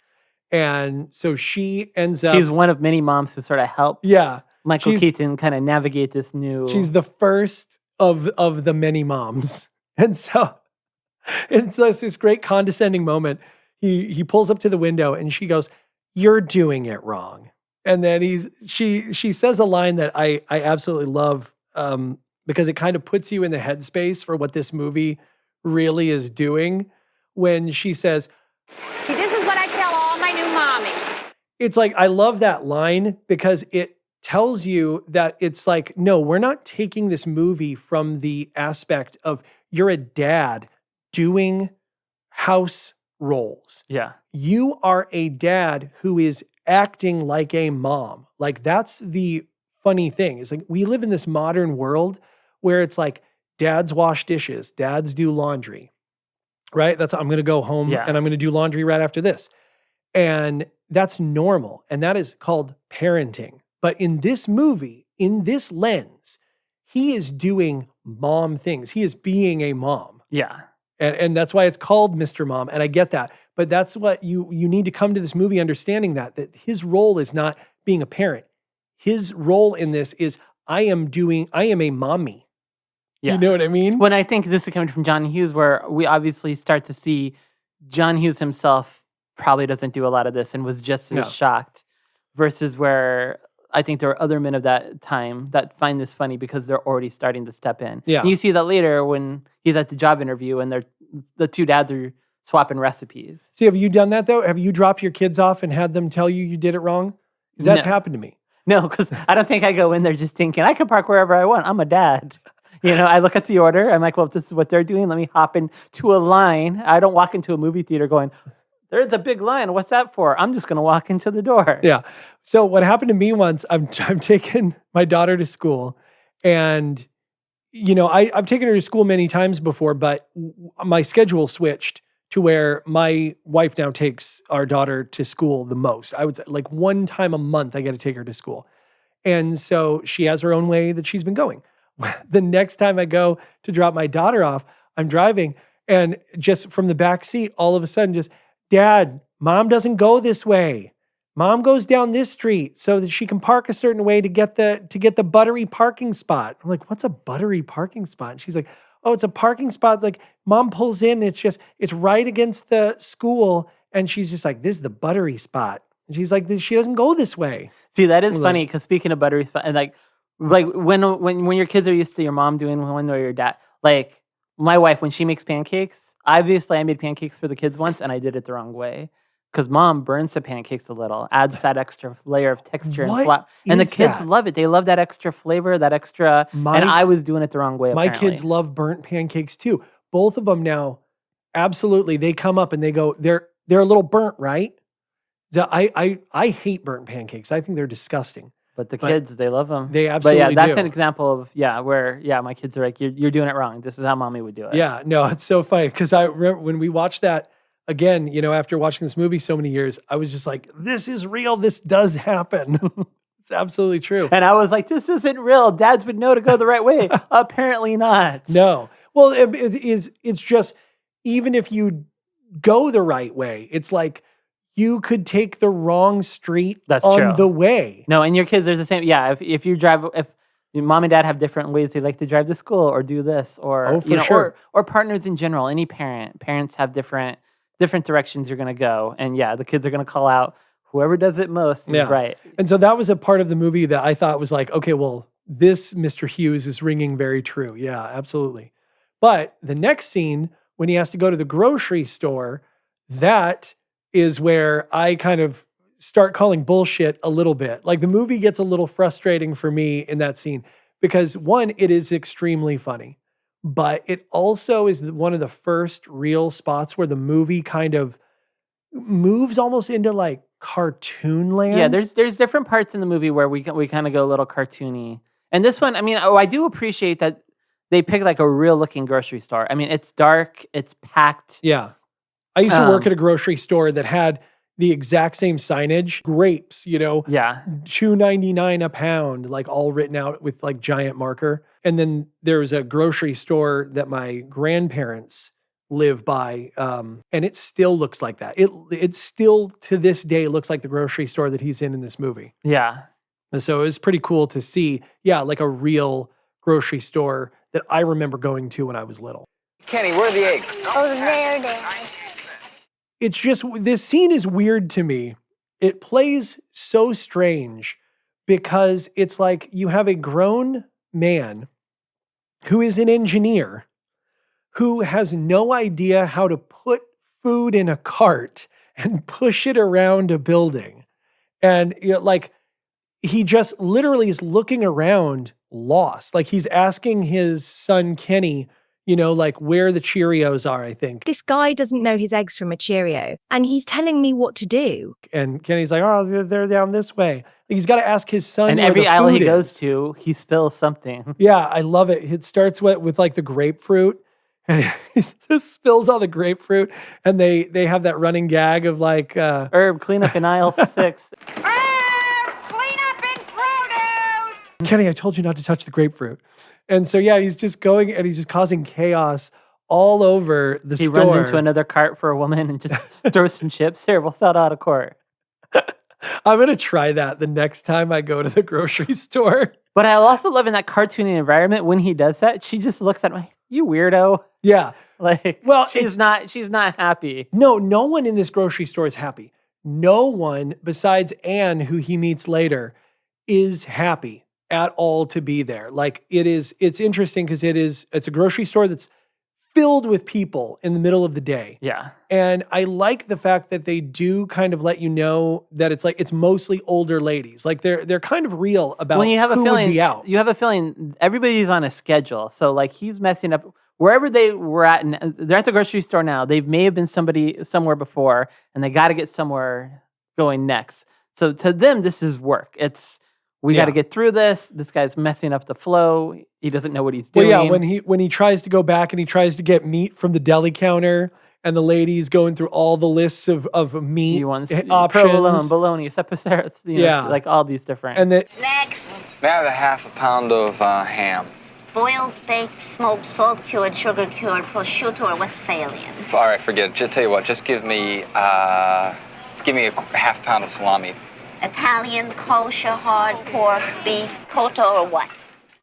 And so she ends up... She's one of many moms to sort of help Michael Keaton kind of navigate this new... She's the first of the many moms. And so it's this great condescending moment. He pulls up to the window and she goes, "You're doing it wrong." And then she says a line that I absolutely love because it kind of puts you in the headspace for what this movie really is doing. When she says, "This is what I tell all my new mommies." It's like, I love that line because it tells you that it's like, no, we're not taking this movie from the aspect of you're a dad doing house roles. Yeah. You are a dad who is acting like a mom. Like, that's the funny thing. Is like, we live in this modern world where it's like dads wash dishes, dads do laundry, right? I'm going to go home and I'm going to do laundry right after this. And that's normal. And that is called parenting. But in this movie, in this lens, he is doing mom things. He is being a mom. Yeah. And that's why it's called Mr. Mom. And I get that. But that's what you need to come to this movie understanding that his role is not being a parent. His role in this is I am a mommy. Yeah. You know what I mean? When I think this is coming from John Hughes, where we obviously start to see John Hughes himself probably doesn't do a lot of this and was just as shocked, versus where I think there are other men of that time that find this funny because they're already starting to step in. Yeah. And you see that later when he's at the job interview and the two dads are swapping recipes. See, have you done that though? Have you dropped your kids off and had them tell you did it wrong? Because that's happened to me. No, because I don't think I go in there just thinking I can park wherever I want. I'm a dad. I look at the order. I'm like, well, if this is what they're doing, let me hop into a line. I don't walk into a movie theater going, there's a big line. What's that for? I'm just going to walk into the door. Yeah. So what happened to me once, I'm taking my daughter to school, and I've taken her to school many times before, but my schedule switched to where my wife now takes our daughter to school the most. I would say like one time a month I get to take her to school. And so she has her own way that she's been going. The next time I go to drop my daughter off, I'm driving, and just from the back seat, all of a sudden just, Dad, Mom doesn't go this way. Mom goes down this street so that she can park a certain way to get the buttery parking spot. I'm like, what's a buttery parking spot? And she's like, oh, it's a parking spot. Like, Mom pulls in, it's right against the school. And she's just like, this is the buttery spot. And she's like, she doesn't go this way. See, that is funny, because speaking of buttery spot, and like when your kids are used to your mom doing one or your dad, like my wife, when she makes pancakes, obviously I made pancakes for the kids once and I did it the wrong way. Because Mom burns the pancakes a little, adds that extra layer of texture and flavor. And the kids love it. They love that extra flavor, that extra. And I was doing it the wrong way, apparently. My kids love burnt pancakes too. Both of them now, absolutely. They come up and they go, they're a little burnt, right? So I hate burnt pancakes. I think they're disgusting. But the kids, they love them. They absolutely do. But yeah, that's an example of, where my kids are like, you're doing it wrong. This is how Mommy would do it. Yeah, no, it's so funny. Because I remember when we watched that, again, after watching this movie so many years, I was just like, this is real. This does happen. It's absolutely true. And I was like, this isn't real. Dads would know to go the right way. Apparently not. No. Well, it's just, even if you go the right way, it's like you could take the wrong street on the way. No, and your kids are the same. Yeah, if you drive, if your mom and dad have different ways they like to drive to school or do this, or or partners in general, any parents have different directions you're going to go. And the kids are going to call out whoever does it most is right. And so that was a part of the movie that I thought was like, okay, well, this Mr. Hughes is ringing very true. Yeah, absolutely. But the next scene, when he has to go to the grocery store, that is where I kind of start calling bullshit a little bit. Like, the movie gets a little frustrating for me in that scene because, one, it is extremely funny. But it also is one of the first real spots where the movie kind of moves almost into like cartoon land. Yeah, there's different parts in the movie where we kind of go a little cartoony. And this one, I mean, I do appreciate that they pick like a real looking grocery store. I mean, it's dark, it's packed. Yeah. I used to work at a grocery store that had the exact same signage, grapes, $2.99 a pound, like all written out with like giant marker. And then there was a grocery store that my grandparents live by, and it still looks like that. It still to this day looks like the grocery store that he's in this movie. Yeah. And so it was pretty cool to see, like a real grocery store that I remember going to when I was little. Kenny, where are the eggs? Oh, there, Dad. It's just, this scene is weird to me. It plays so strange because it's like you have a grown man who is an engineer who has no idea how to put food in a cart and push it around a building. And he just literally is looking around lost. Like, he's asking his son Kenny, where the Cheerios are, I think. This guy doesn't know his eggs from a Cheerio, and he's telling me what to do. And Kenny's like, oh, they're down this way. He's got to ask his son. And every aisle he goes to, he spills something. Yeah, I love it. It starts with like the grapefruit, and he just spills all the grapefruit. And they have that running gag of like, Herb, clean up in aisle 6. Clean up in produce! Kenny, I told you not to touch the grapefruit. And so, he's just going and he's just causing chaos all over the store. He runs into another cart for a woman and just throws some chips. Here, we'll sell it out of court. I'm going to try that the next time I go to the grocery store. But I also love in that cartoony environment when he does that, she just looks at him like, you weirdo. Yeah. Like, Well, she's not happy. No one in this grocery store is happy. No one besides Anne, who he meets later, is happy at all to be there. Like it's interesting because it's a grocery store that's filled with people in the middle of the day. Yeah. And I like the fact that they do kind of let you know that it's mostly older ladies. Like they're kind of real about When you have a who feeling, would be out. you have a feeling everybody's on a schedule. So like he's messing up wherever they were at, and they're at the grocery store now. They may have been somewhere before, and they got to get somewhere going next. So to them, this is work. We got to get through this. This guy's messing up the flow. He doesn't know what he's doing. Well, yeah, when he tries to go back and he tries to get meat from the deli counter, and the lady's going through all the lists of meat he wants options, provolone, bologna, separatus, like all these different. And Next, May I have a half a pound of ham? boiled, baked, smoked, salt cured, sugar cured, prosciutto or Westphalian. All right, forget it. Just tell you what, just give me a half pound of salami. Italian, kosher, hard pork, beef, koto or what?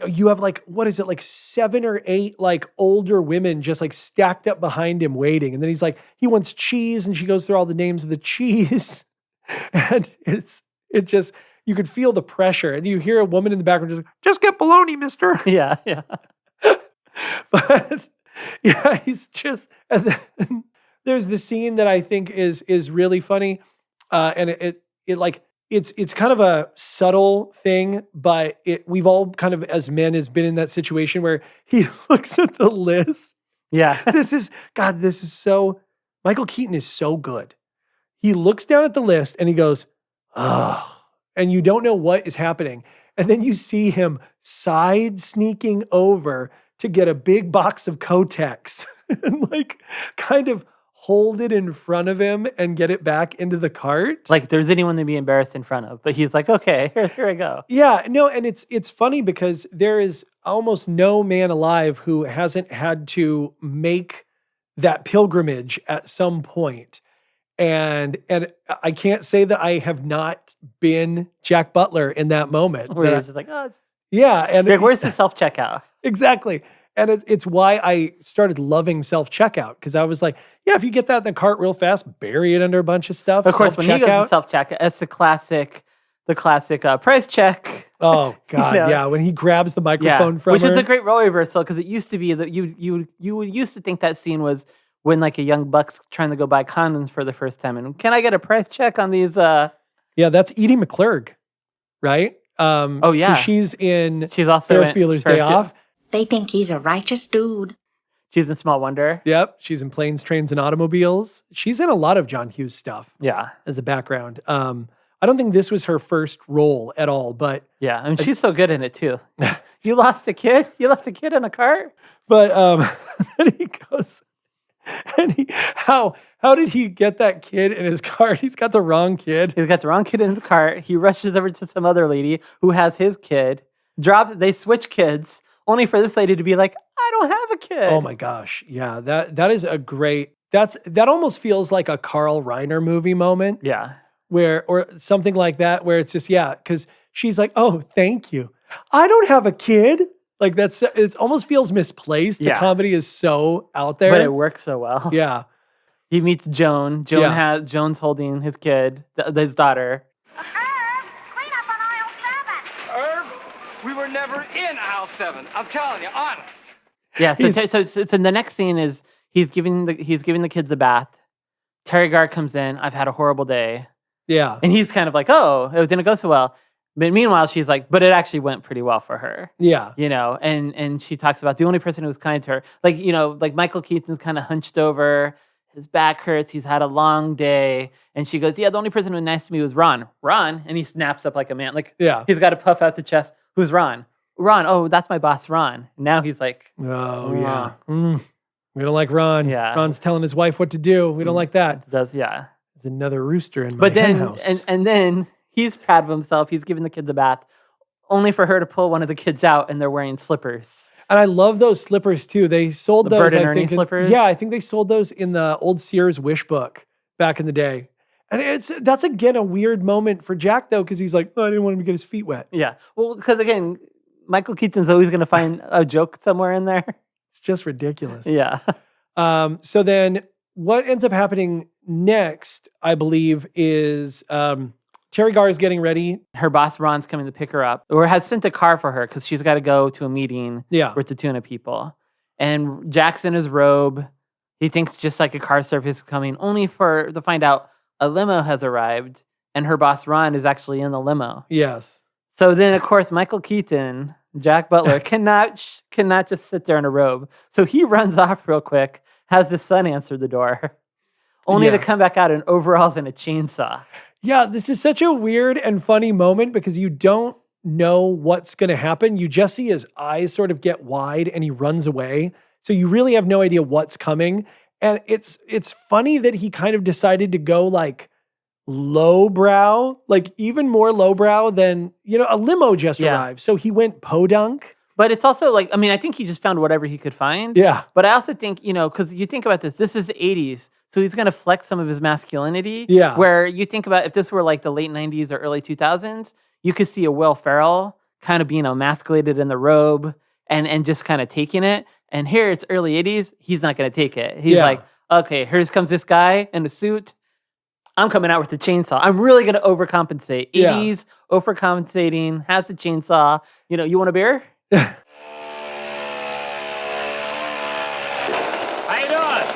you have like, what is it, like 7 or 8 like older women just like stacked up behind him waiting. And then he's like, he wants cheese, and she goes through all the names of the cheese. And it just, you could feel the pressure. And you hear a woman in the background just get bologna, mister. Yeah, yeah. But yeah, he's just, and then there's the scene that I think is really funny. And it like, it's kind of a subtle thing, but we've all kind of, as men, has been in that situation where he looks at the list. Yeah. This is so, Michael Keaton is so good. He looks down at the list and he goes, oh, and you don't know what is happening. And then you see him side sneaking over to get a big box of Kotex and like kind of hold it in front of him and get it back into the cart. Like there's anyone to be embarrassed in front of, but he's like, okay, here I go. Yeah, no, and it's funny because there is almost no man alive who hasn't had to make that pilgrimage at some point. And I can't say that I have not been Jack Butler in that moment. Where you're just like, oh, yeah, and like, where's the self-checkout? Exactly. And it's why I started loving self-checkout, because I was like, yeah, if you get that in the cart real fast, bury it under a bunch of stuff. Of course, when he goes to self-checkout, it's the classic price check. Oh God, You know? yeah. When he grabs the microphone from which her. is a great role reversal, because it used to be that you used to think that scene was when like a young buck's trying to go buy condoms for the first time, and can I get a price check on these? Yeah, that's Edie McClurg, right? Oh yeah, she's also Ferris Bueller's Day Off. They think he's a righteous dude. She's in Small Wonder. Yep, she's in Planes, Trains, and Automobiles. She's in a lot of John Hughes stuff. Yeah, as a background. I don't think this was her first role at all, but yeah, I mean she's so good in it too. You lost a kid. You left a kid in a cart. But then he goes, and how did he get that kid in his cart? He's got the wrong kid. He's got the wrong kid in the cart. He rushes over to some other lady who has his kid. They switch kids, only for this lady to be like, I don't have a kid. Oh my gosh. Yeah, that is a great, that almost feels like a Carl Reiner movie moment. Yeah. Or something like that, where it's just, yeah, because she's like, oh, thank you. I don't have a kid. Like it almost feels misplaced. Yeah. The comedy is so out there. But it works so well. Yeah. He meets Joan. Joan's holding his kid, his daughter. Irv, clean up on aisle 7. Irv, we were never in aisle 7. I'm telling you, honest. Yeah. So the next scene is he's giving the kids a bath. Terry Garr comes in. I've had a horrible day. Yeah. And he's kind of like, oh, it didn't go so well. But meanwhile, she's like, but it actually went pretty well for her. Yeah. You know, and she talks about the only person who was kind to her. Like, you know, like Michael Keaton's kind of hunched over. His back hurts. He's had a long day. And she goes, yeah, the only person who was nice to me was Ron. Ron? And he snaps up like a man. Like, yeah. He's got to puff out the chest. Who's Ron? Ron. Oh, that's my boss, Ron. And now he's like, oh, yeah. We don't like Ron. Yeah. Ron's telling his wife what to do. We don't like that. Yeah. There's another rooster in my house. And then he's proud of himself. He's giving the kids a bath, only for her to pull one of the kids out, and they're wearing slippers. And I love those slippers too. They sold those. Bert and Ernie slippers. Yeah, I think they sold those in the old Sears Wish book back in the day. And that's again a weird moment for Jack though, because he's like, oh, I didn't want him to get his feet wet. Yeah, well, because again, Michael Keaton's always going to find a joke somewhere in there. It's just ridiculous. Yeah. So then what ends up happening next, I believe, is Terry Garr is getting ready. Her boss, Ron's, coming to pick her up, or has sent a car for her because she's got to go to a meeting with the tuna people. And Jack's in his robe. He thinks just like a car service is coming, only to find out a limo has arrived and her boss, Ron, is actually in the limo. Yes. So then, of course, Michael Keaton, Jack Butler, cannot just sit there in a robe. So he runs off real quick, has his son answer the door, only to come back out in overalls and a chainsaw. Yeah, this is such a weird and funny moment because you don't know what's going to happen. You just see his eyes sort of get wide and he runs away. So you really have no idea what's coming. And it's funny that he kind of decided to go like lowbrow, like even more lowbrow than, a limo just arrived. So he went podunk. But it's also like, I mean, I think he just found whatever he could find. Yeah. But I also think, because you think about this is the 80s. So he's going to flex some of his masculinity. Yeah. Where you think about if this were like the late 90s or early 2000s, you could see a Will Ferrell kind of being emasculated in the robe and just kind of taking it. And here it's early 80s. He's not going to take it. He's like, okay, here comes this guy in a suit. I'm coming out with the chainsaw. I'm really going to overcompensate. 80s, overcompensating, has the chainsaw. You want a beer? How you doing?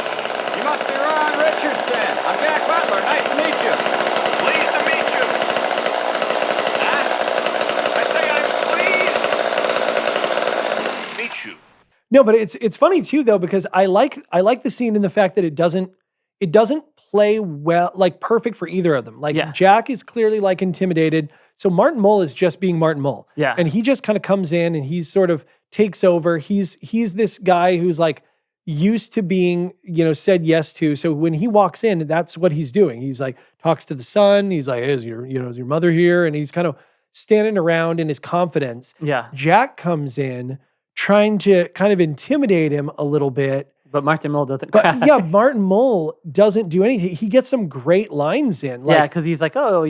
You must be Ron Richardson. I'm Jack Butler. Nice to meet you. Pleased to meet you. Huh? I say I'm pleased to meet you. No, but it's funny too though because I like the scene in the fact that it doesn't play well, like perfect for either of them. Like Jack is clearly like intimidated. So Martin Mull is just being Martin Mull. Yeah. And he just kind of comes in and he's sort of takes over. He's this guy who's like used to being, said yes to. So when he walks in, that's what he's doing. He's like talks to the son. He's like, hey, is your mother here? And he's kind of standing around in his confidence. Yeah. Jack comes in trying to kind of intimidate him a little bit. But Martin Mull doesn't cry. But yeah, Martin Mull doesn't do anything. He gets some great lines in. Like, because he's like, of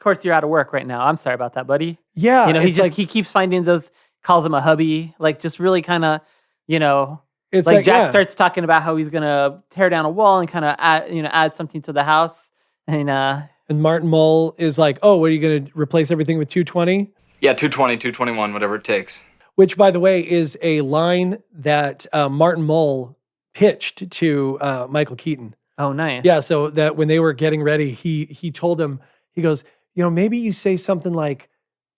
course you're out of work right now. I'm sorry about that, buddy. Yeah. He keeps finding those, calls him a hubby, like just really kind of, it's like Jack starts talking about how he's going to tear down a wall and kind of add something to the house. And Martin Mull is like, oh, what are you going to replace everything with 220? Yeah, 220, 221, whatever it takes. Which, by the way, is a line that Martin Mull pitched to Michael Keaton. Oh, nice. Yeah, so that when they were getting ready, he told him, he goes, maybe you say something like,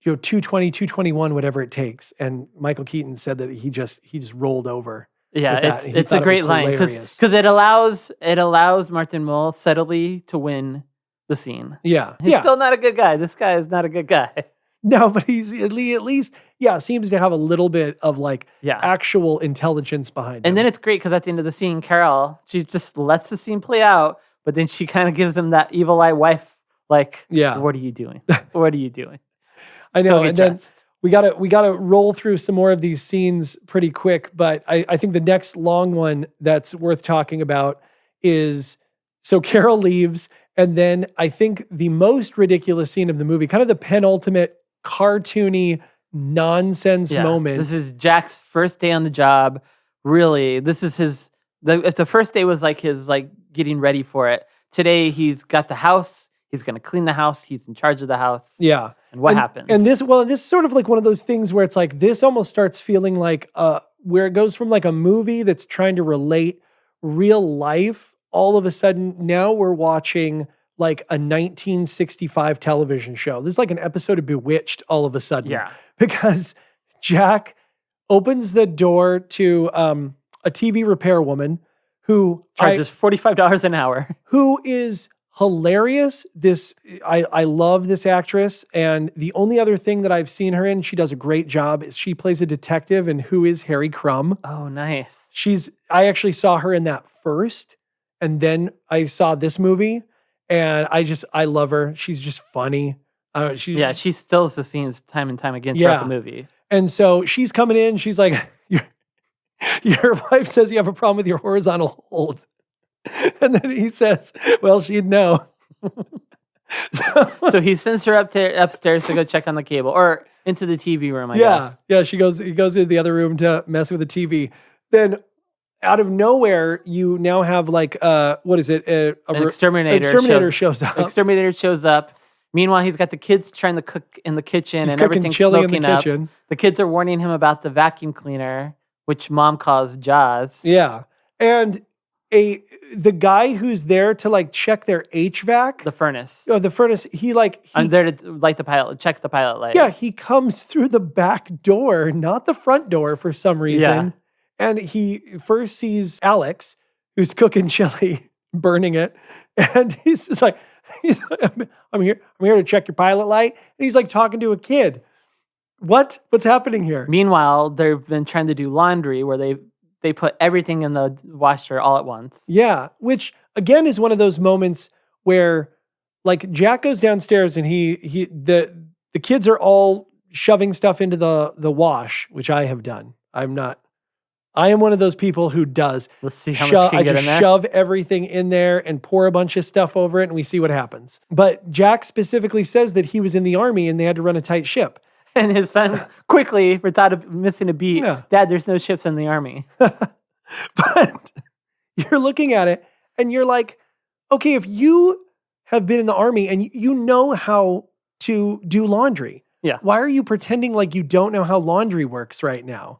220, 221, whatever it takes. And Michael Keaton said that he just rolled over. Yeah, it's a great line because it allows Martin Mull subtly to win the scene. Yeah. He's still not a good guy. This guy is not a good guy. No, but he's at least seems to have a little bit of actual intelligence behind him. And then it's great because at the end of the scene, Carol, she just lets the scene play out, but then she kind of gives him that evil eye wife, like, what are you doing? What are you doing? I know. And then we gotta roll through some more of these scenes pretty quick, but I think the next long one that's worth talking about is, so Carol leaves, and then I think the most ridiculous scene of the movie, kind of the penultimate cartoony nonsense moment. This is Jack's first day on the job. Really, this is if the first day was like his getting ready for it, today he's got the house. He's going to clean the house. He's in charge of the house. Yeah. And what happens? And this is sort of like one of those things where it's like, this almost starts feeling like where it goes from like a movie that's trying to relate real life. All of a sudden, now we're watching like a 1965 television show. This is like an episode of Bewitched all of a sudden. Yeah. Because Jack opens the door to a TV repair woman who charges $45 an hour. Who is hilarious. I love this actress. And the only other thing that I've seen her in, she does a great job, is she plays a detective in Who is Harry Crumb. Oh, nice. I actually saw her in that first. And then I saw this movie. And I love her. She's just funny. She steals the scenes time and time again throughout the movie. And so she's coming in. She's like, your wife says you have a problem with your horizontal hold. And then he says, well, she'd know. So he sends her upstairs to go check on the cable or into the TV room, I guess. Yeah, he goes into the other room to mess with the TV. then out of nowhere, you now have like what is it? An exterminator shows up. Exterminator shows up. Meanwhile, he's got the kids trying to cook in the kitchen, He's and cooking everything's chili in the smoking up. kitchen. The kids are warning him about the vacuum cleaner, which Mom calls Jaws. Yeah, and the guy who's there to like check their HVAC, The furnace. the furnace. I'm there to light the pilot, check the pilot light. Yeah, he comes through the back door, not the front door for some reason. Yeah. And he first sees Alex, who's cooking chili, burning it, and he's like, I'm here to check your pilot light. And he's like talking to a kid. What's happening here? Meanwhile, they've been trying to do laundry where they put everything in the washer all at once. Yeah, which again is one of those moments where like Jack goes downstairs and the kids are all shoving stuff into the wash, which I have done. I am one of those people who does. Let's see how much you can get in there. Shove everything in there and pour a bunch of stuff over it, and we see what happens. But Jack specifically says that he was in the army and they had to run a tight ship. And his son quickly, without missing a beat, Dad, there's no ships in the army. But you're looking at it and you're like, okay, if you have been in the army and you know how to do laundry, why are you pretending like you don't know how laundry works right now?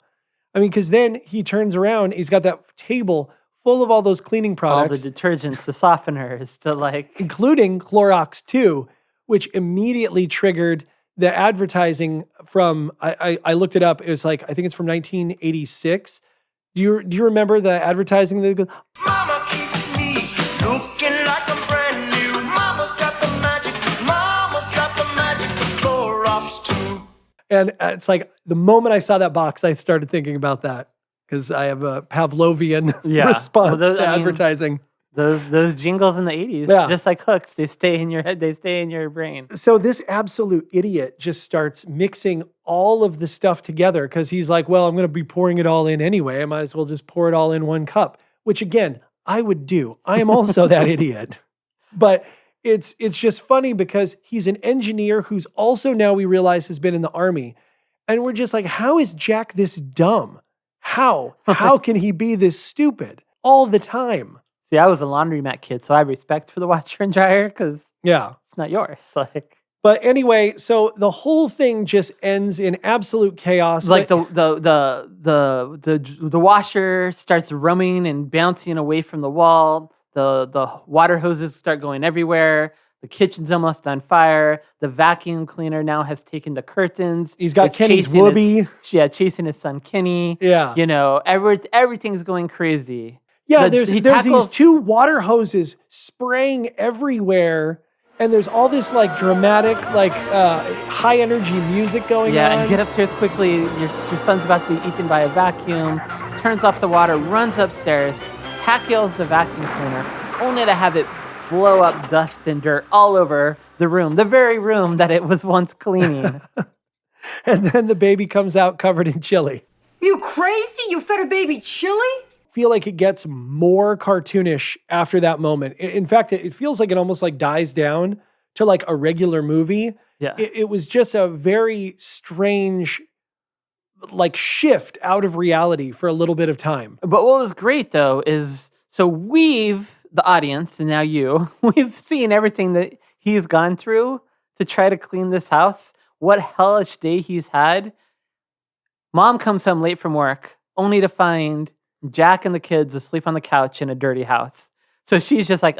I mean, because then he turns around, he's got that table full of all those cleaning products. All the detergents, the softeners, including Clorox 2, which immediately triggered the advertising from, I looked it up, it was like, I think it's from 1986. Do you remember the advertising that goes, Mama keeps me looking like I'm brand new. Mama's got the magic. Mama's got the magic. Clorox 2. And it's like the moment I saw that box, I started thinking about that because I have a Pavlovian response to advertising. Those jingles in the 80s, just like hooks, they stay in your head, they stay in your brain. So this absolute idiot just starts mixing all of the stuff together because he's like, well, I'm going to be pouring it all in anyway. I might as well just pour it all in one cup, which again, I would do. I am also that idiot. But it's just funny because he's an engineer who's also now we realize has been in the army. And we're just like, how is Jack this dumb? How can he be this stupid all the time? See, I was a laundromat kid, so I have respect for the washer and dryer because it's not yours. But anyway, so the whole thing just ends in absolute chaos. Like the washer starts rumming and bouncing away from the wall. The water hoses start going everywhere. The kitchen's almost on fire. The vacuum cleaner now has taken the curtains. He's got Kenny's whoopee. Chasing his son Kenny. Yeah. You know, everything's going crazy. Yeah, there's these two water hoses spraying everywhere, and there's all this like dramatic, like high energy music going on. Yeah, and get upstairs quickly. Your son's about to be eaten by a vacuum. Turns off the water, runs upstairs, tackles the vacuum cleaner, only to have it blow up dust and dirt all over the room, the very room that it was once cleaning. And then the baby comes out covered in chili. You crazy? You fed a baby chili? Feel like it gets more cartoonish after that moment. In fact, it feels like it almost like dies down to like a regular movie. Yeah. It was just a very strange like shift out of reality for a little bit of time. But what was great though is, so the audience, and now we've seen everything that he's gone through to try to clean this house. What hellish day he's had. Mom comes home late from work, only to find Jack and the kids asleep on the couch in a dirty house. So she's just like,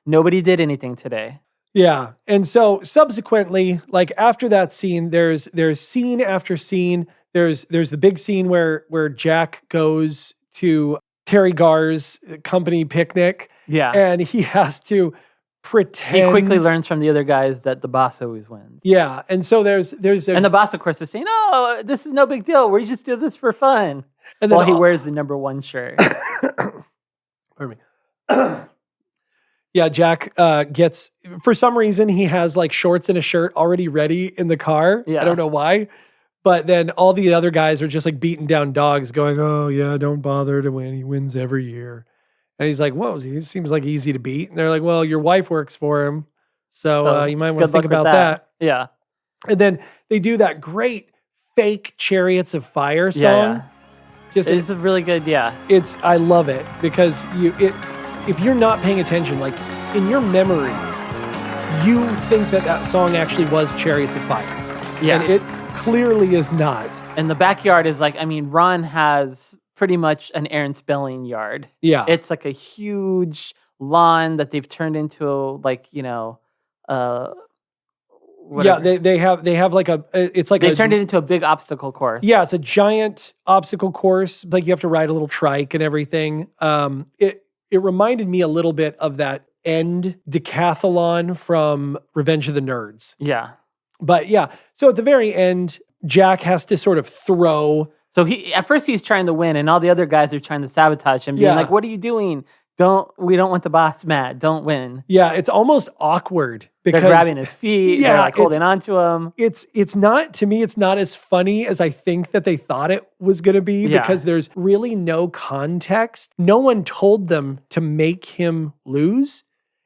nobody did anything today. Yeah. And so subsequently, like after that scene, there's scene after scene. There's the big scene where Jack goes to Terry Garr's company picnic. Yeah. And he has to pretend. He quickly learns from the other guys that the boss always wins. Yeah. And so there's and the boss, of course, is saying, "Oh, this is no big deal. We just do this for fun." And then he wears the number 1 shirt. Pardon me. Yeah, Jack gets, for some reason, he has like shorts and a shirt already ready in the car. Yeah. I don't know why. But then all the other guys are just like beating down dogs going, oh yeah, don't bother to win. He wins every year. And he's like, whoa, he seems like easy to beat. And they're like, well, your wife works for him. So you might want to think about that. Yeah. And then they do that great fake Chariots of Fire song. Yeah. It's a really good, I love it because if you're not paying attention, like in your memory, you think that song actually was Chariots of Fire. Yeah. And it clearly is not. And the backyard is like, I mean, Ron has pretty much an Aaron Spelling yard. Yeah. It's like a huge lawn that they've turned into like, whatever. Yeah, they have like they turned it into a big obstacle course. Yeah, it's a giant obstacle course. Like you have to ride a little trike and everything. It reminded me a little bit of that end decathlon from Revenge of the Nerds. Yeah. But yeah, so at the very end, Jack has to sort of throw. So at first he's trying to win and all the other guys are trying to sabotage him, being like, what are you doing? We don't want the boss mad. Don't win. Yeah, it's almost awkward because they're grabbing his feet. They're like holding on to him. It's not, to me, it's not as funny as I think that they thought it was going to be because there's really no context. No one told them to make him lose.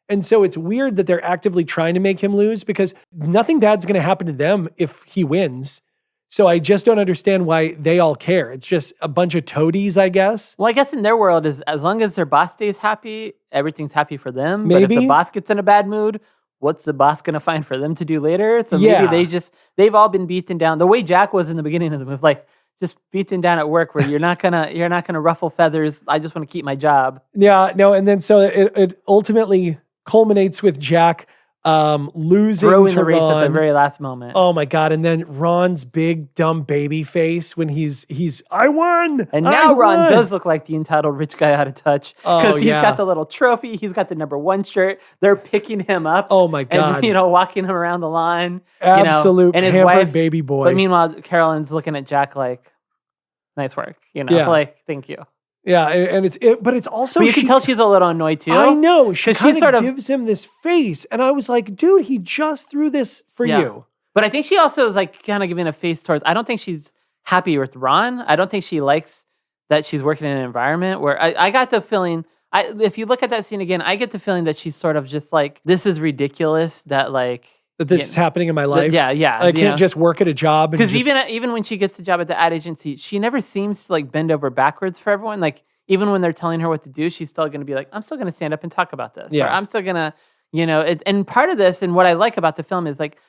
And so it's weird that they're actively trying to make him lose because nothing bad's going to happen to them if he wins. So I just don't understand why they all care. It's just a bunch of toadies, I guess. Well, I guess in their world, is as long as their boss stays happy, everything's happy for them. Maybe. But if the boss gets in a bad mood, what's the boss going to find for them to do later? So maybe they've all been beaten down. The way Jack was in the beginning of the movie, like just beaten down at work where you're not gonna ruffle feathers. I just want to keep my job. Yeah, no, and then so it ultimately culminates with Jack losing throwing to the race Ron at the very last moment. Oh my God. And then Ron's big dumb baby face when he's I won. And now Ron does look like the entitled rich guy out of touch because he's got the little trophy. He's got the #1 shirt. They're picking him up. Oh my God. And, walking him around the line. Absolute and his pampered wife, baby boy. But meanwhile, Carolyn's looking at Jack like, nice work. Like, thank you. Yeah, and but it's also. But you can tell she's a little annoyed too. I know she kind sort of gives him this face, and I was like, "Dude, he just threw this for you." But I think she also is like kind of giving a face towards. I don't think she's happy with Ron. I don't think she likes that she's working in an environment where I got the feeling. If you look at that scene again, I get the feeling that she's sort of just like, this is ridiculous. That like. That this is happening in my life. Yeah. I can't just work at a job. Because even when she gets the job at the ad agency, she never seems to like bend over backwards for everyone. Like. Even when they're telling her what to do, she's still going to be like, I'm still going to stand up and talk about this. Yeah. Or I'm still going to, and part of this and what I like about the film is like,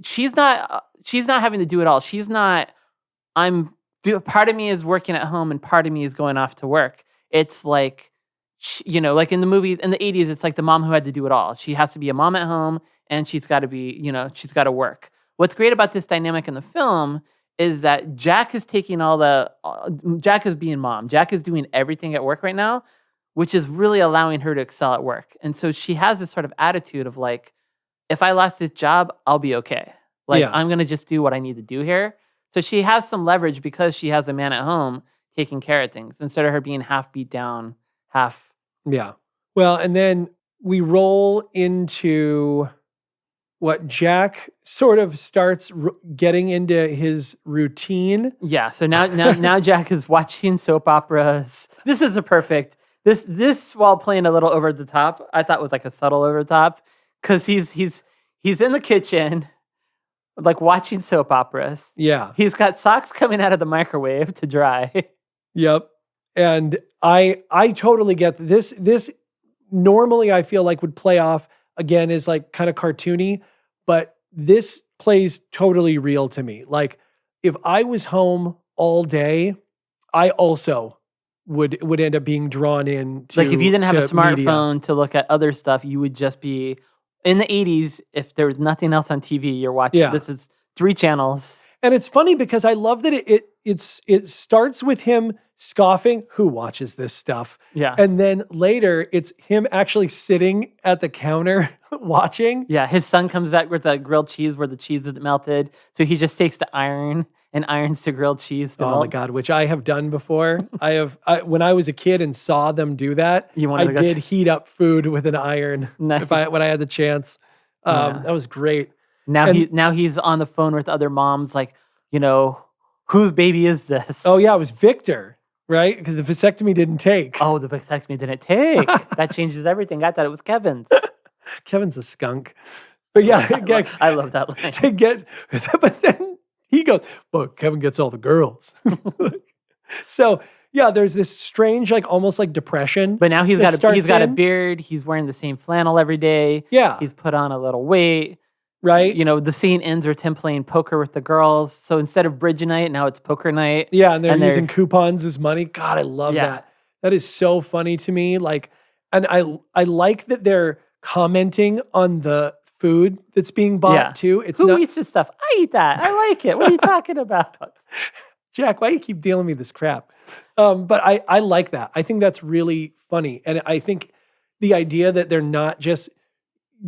she's not having to do it all. She's not, part of me is working at home and part of me is going off to work. It's like, like in the movies, in the 80s, it's like the mom who had to do it all. She has to be a mom at home and she's got to be, she's got to work. What's great about this dynamic in the film is that Jack is taking Jack is being mom. Jack is doing everything at work right now, which is really allowing her to excel at work. And so she has this sort of attitude of like, if I lost this job, I'll be okay. Like, I'm going to just do what I need to do here. So she has some leverage because she has a man at home taking care of things instead of her being half beat down, half. Yeah. Well, and then we roll into what Jack sort of starts getting into his routine. Yeah. So now Jack is watching soap operas. This is a perfect. This while playing a little over the top, I thought was like a subtle over the top because he's in the kitchen, like watching soap operas. Yeah. He's got socks coming out of the microwave to dry. Yep. And I totally get this. This normally I feel like would play off again is like kind of cartoony, but this plays totally real to me. Like if I was home all day, I also would end up being drawn in to, like if you didn't have a smartphone media. To look at other stuff, you would just be in the 80s. If there was nothing else on TV, you're watching. Yeah. This is 3 channels. And it's funny because I love that it starts with him scoffing, who watches this stuff? Yeah. And then later it's him actually sitting at the counter watching. Yeah. His son comes back with the grilled cheese where the cheese is melted. So he just takes the iron and irons the grilled cheese. Oh my God, which I have done before. When I was a kid and saw them do that, I did heat up food with an iron when I had the chance. That was great. Now he's on the phone with other moms like, whose baby is this? Oh yeah, it was Victor. Right? Because the vasectomy didn't take. Oh, the vasectomy didn't take. That changes everything. I thought it was Kevin's. Kevin's a skunk. But yeah. I love that line. But then he goes, well, Kevin gets all the girls. So yeah, there's this strange, like almost like depression. But now he's that got a starts in. beard. He's wearing the same flannel every day. Yeah. He's put on a little weight. Right. You know, the scene ends with him playing poker with the girls. So instead of bridge night, now it's poker night. Yeah, and they're using coupons as money. God, I love Yeah. that. That is so funny to me. Like, and I like that they're commenting on the food that's being bought too. It's Who not eats this stuff? I eat that. I like it. What are you talking about? Jack, why you keep dealing me this crap? But I like that. I think that's really funny. And I think the idea that they're not just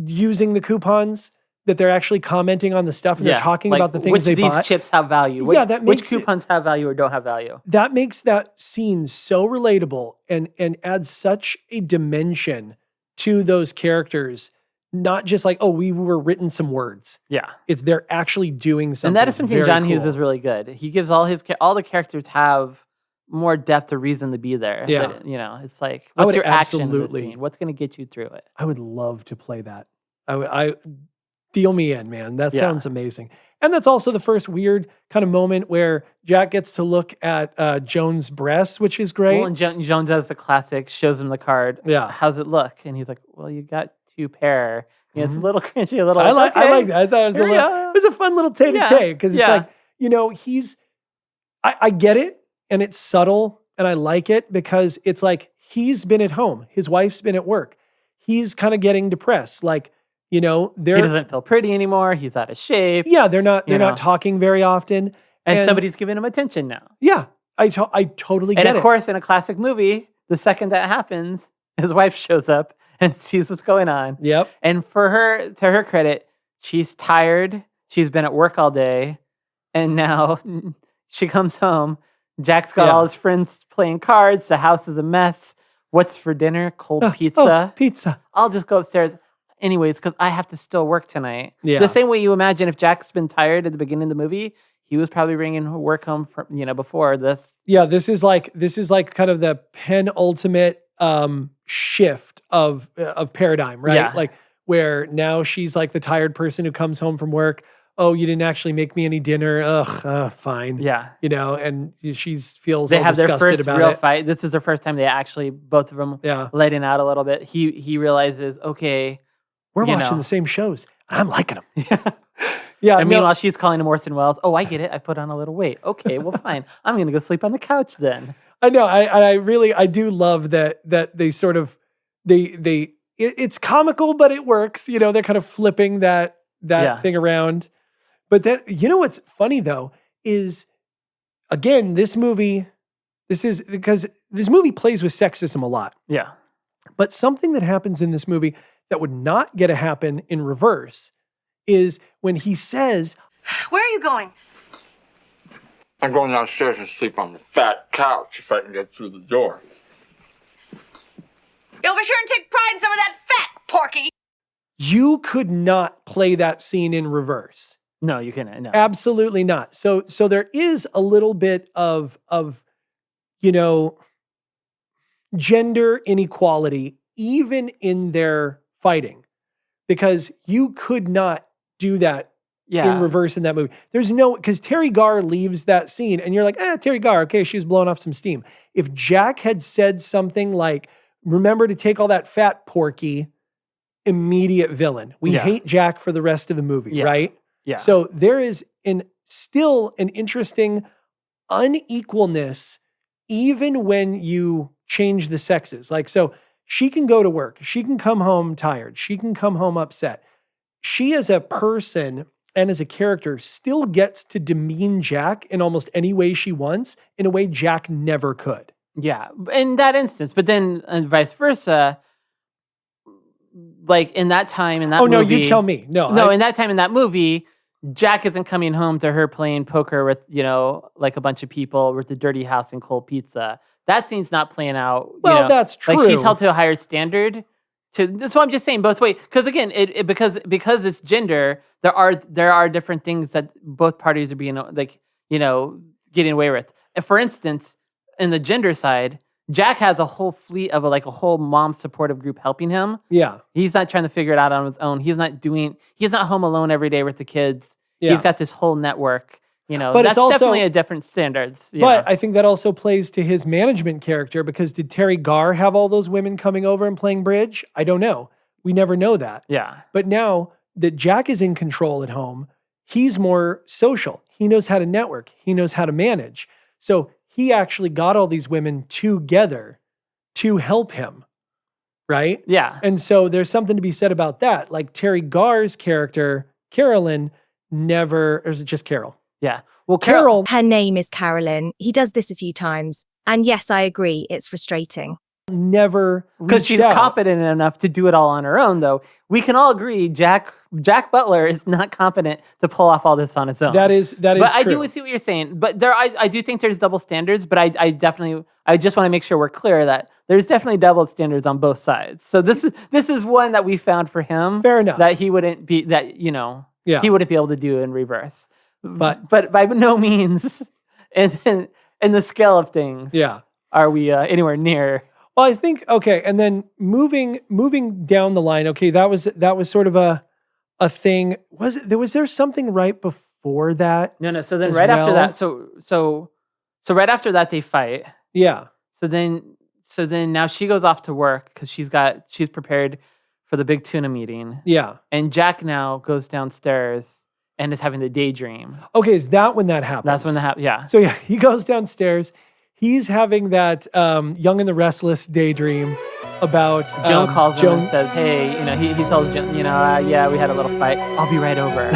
using the coupons, that they're actually commenting on the stuff and they're talking about the things they bought. Which chips have value? Which coupons have value or don't have value? That makes that scene so relatable and adds such a dimension to those characters. Not just like, oh, we were written some words. Yeah. It's they're actually doing something. And that is something very John Hughes cool. is really good. He gives all the characters have more depth or reason to be there. Yeah. But, you know, it's like, I what's would your action in the absolutely- scene? What's going to get you through it? I would love to play that. I deal me in, man. That Yeah. sounds amazing. And that's also the first weird kind of moment where Jack gets to look at Joan's breasts, which is great. Well, and Joan does the classic, shows him the card. Yeah. How's it look? And he's like, well, you got 2 pair. You know, it's a little cringy, a little. I like okay, that. I thought it was here we it go. was a fun little tay-to-tay because it's Yeah. like, you know, I get it and it's subtle and I like it because it's like he's been at home. His wife's been at work. He's kind of getting depressed. Like, you know, He doesn't feel pretty anymore. He's out of shape. Yeah, they're not You know. not talking very often. And somebody's giving him attention now. Yeah, I totally get And it. of course, in a classic movie, the second that happens, his wife shows up and sees what's going on. Yep. And to her credit, she's tired. She's been at work all day. And now she comes home. Jack's got all his friends playing cards. The house is a mess. What's for dinner? Cold pizza. Pizza. I'll just go upstairs. Anyways, because I have to still work tonight. Yeah. The same way you imagine if Jack's been tired at the beginning of the movie, he was probably bringing work home from, before this. Yeah, this is like kind of the penultimate shift of paradigm, right? Yeah. Like where now she's like the tired person who comes home from work. Oh, you didn't actually make me any dinner. Ugh, fine. Yeah. You know, and she feels They all have their disgusted first about real it. fight. This is their first time they actually, both of them, letting out a little bit. He realizes, okay, We're you watching know. the same shows. I'm liking them. Yeah. And meanwhile, she's calling him Orson Welles. Oh, I get it. I put on a little weight. Okay, well, fine. I'm going to go sleep on the couch then. I know. I do love that they sort of it's comical, but it works. You know, they're kind of flipping that thing around. But then, you know what's funny though is, again, this movie plays with sexism a lot. Yeah. But something that happens in this movie that would not get to happen in reverse is when he says, Where are you going? I'm going downstairs and sleep on the fat couch if I can get through the door. You'll be sure and take pride in some of that fat, Porky. you could not play that scene in reverse. No, you couldn't. No. Absolutely not. So there is a little bit of you know, gender inequality even in their fighting, because you could not do that in reverse in that movie. There's no, because Terry Garr leaves that scene and you're like, Terry Garr, okay, she was blowing off some steam. If Jack had said something like, remember to take all that fat, Porky, immediate villain. We hate Jack for the rest of the movie, right? Yeah. So there is still an interesting unequalness even when you change the sexes. Like, so she can go to work. She can come home tired. She can come home upset. She as a person and as a character still gets to demean Jack in almost any way she wants, in a way Jack never could. Yeah, in that instance. But then vice versa, like in that time, in that movie. Oh, no, you tell me. No, in that time, in that movie, Jack isn't coming home to her playing poker with, like a bunch of people with the dirty house and cold pizza. That scene's not playing out. Well, that's true. Like she's held to a higher standard. So I'm just saying both ways, because again, because it's gender, there are different things that both parties are being getting away with. And for instance, in the gender side, Jack has a whole fleet of a whole mom supportive group helping him. Yeah. He's not trying to figure it out on his own. He's not home alone every day with the kids. Yeah. He's got this whole network. But that's it's also definitely a different standards. But I think that also plays to his management character, because did Terry Garr have all those women coming over and playing bridge? I don't know. We never know that. Yeah. But now that Jack is in control at home, he's more social. He knows how to network. He knows how to manage. So he actually got all these women together to help him, right? Yeah. And so there's something to be said about that. Like Terry Garr's character, Carolyn, or is it just Carol? Yeah. Well, Carol. Her name is Carolyn. He does this a few times. And yes, I agree. It's frustrating. Never because she's competent enough to do it all on her own, though. We can all agree Jack Butler is not competent to pull off all this on his own. That is but I true. do see what you're saying. But I do think there's double standards, but I just want to make sure we're clear that there's definitely double standards on both sides. So this is one that we found for him. Fair enough. That he wouldn't be he wouldn't be able to do in reverse. But by no means in the scale of things are we anywhere near. Well, I think and then moving down the line. Okay, that was sort of a thing. Was there something right before that? No. So then after that, so right after that they fight. Yeah. So then now she goes off to work because she's prepared for the big tuna meeting. Yeah. And Jack now goes downstairs and is having the daydream. Okay, is that when that happens? That's when that happens. Yeah. So yeah, he goes downstairs. He's having that Young and the Restless daydream about Joan calls him and says, "Hey, he tells Joan, yeah, we had a little fight. I'll be right over."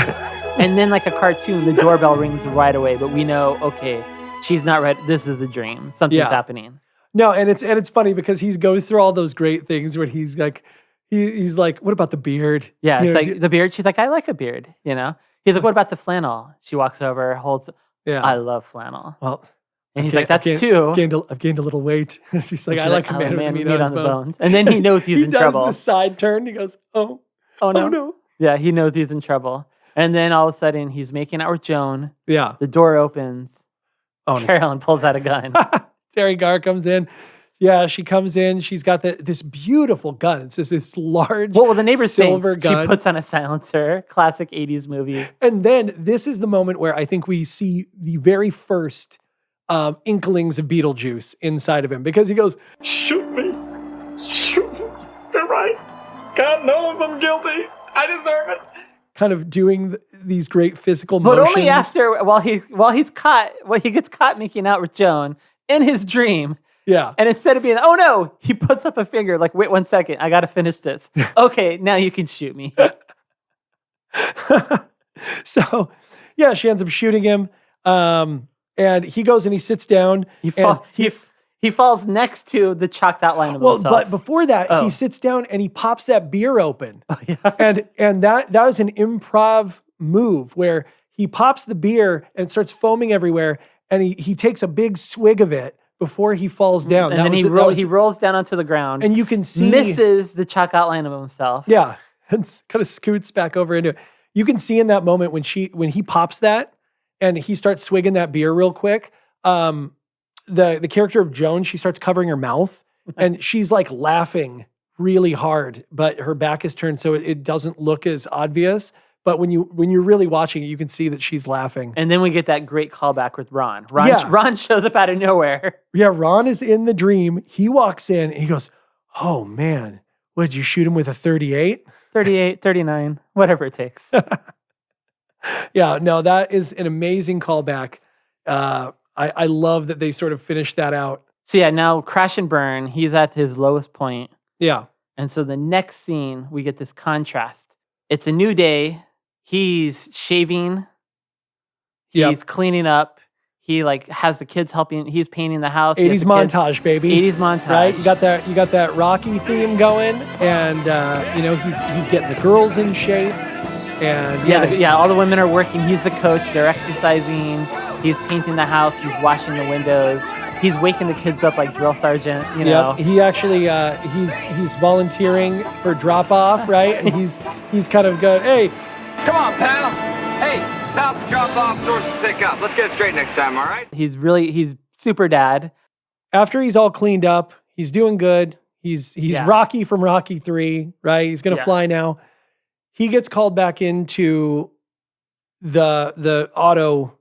And then, like a cartoon, the doorbell rings right away. But we know, okay, she's not right. This is a dream. Something's happening. No, and it's funny because he goes through all those great things where he's like, he's like, "What about the beard?" Yeah, it's like the beard. She's like, "I like a beard." He's like, "What about the flannel?" She walks over, holds. Yeah, I love flannel. Well. And he's like, "That's two. I've gained a little weight." She's like, "I like a man with meat on the bones." And then he knows he's in trouble. He does the side turn. He goes, "Oh no!" Yeah, he knows he's in trouble. And then all of a sudden, he's making out with Joan. Yeah. The door opens. Oh, Carolyn pulls out a gun. Terry Garr comes in. Yeah, she comes in. She's got this beautiful gun. It's just this large the neighbor silver gun. She puts on a silencer. Classic 80s movie. And then this is the moment where I think we see the very first inklings of Beetlejuice inside of him, because he goes, "Shoot me. You're right. God knows I'm guilty. I deserve it." Kind of doing these great physical but motions. Only after while he gets caught making out with Joan in his dream. Yeah. And instead of being, "Oh no," he puts up a finger like, "Wait 1 second, I gotta finish this." Okay, now you can shoot me. So yeah, she ends up shooting him. And he goes and he sits down. He falls next to the chalked outline of himself. But before that, he sits down and he pops that beer open. Oh, yeah. And that was an improv move where he pops the beer and starts foaming everywhere, and he takes a big swig of it before he falls down. And then he rolls down onto the ground. And you can see misses the chalk outline of himself. Yeah. And kind of scoots back over into it. You can see in that moment when he pops that and he starts swigging that beer real quick. The character of Joan, she starts covering her mouth and she's like laughing really hard, but her back is turned so it doesn't look as obvious. But when you're really watching it, you can see that she's laughing. And then we get that great callback with Ron. Ron shows up out of nowhere. Yeah, Ron is in the dream. He walks in and he goes, "Oh man, what, did you shoot him with a 38? 38, 39, whatever it takes." Yeah, no, that is an amazing callback. I love that they sort of finished that out. So yeah, now Crash and Burn, he's at his lowest point. Yeah. And so the next scene, we get this contrast. It's a new day. He's shaving. He's cleaning up. He has the kids helping. He's painting the house. 80s montage, baby. 80s montage. Right? You got that Rocky theme going, and he's getting the girls in shape. And all the women are working. He's the coach. They're exercising. He's painting the house. He's washing the windows. He's waking the kids up like drill sergeant. Yep. He actually he's volunteering for drop off, right? And he's kind of going, "Hey, come on, pal. Hey, south to drop off, north to pick up. Let's get it straight next time, all right?" He's super dad. After he's all cleaned up, he's doing good. He's Rocky from Rocky 3, right? He's gonna fly now. He gets called back into the auto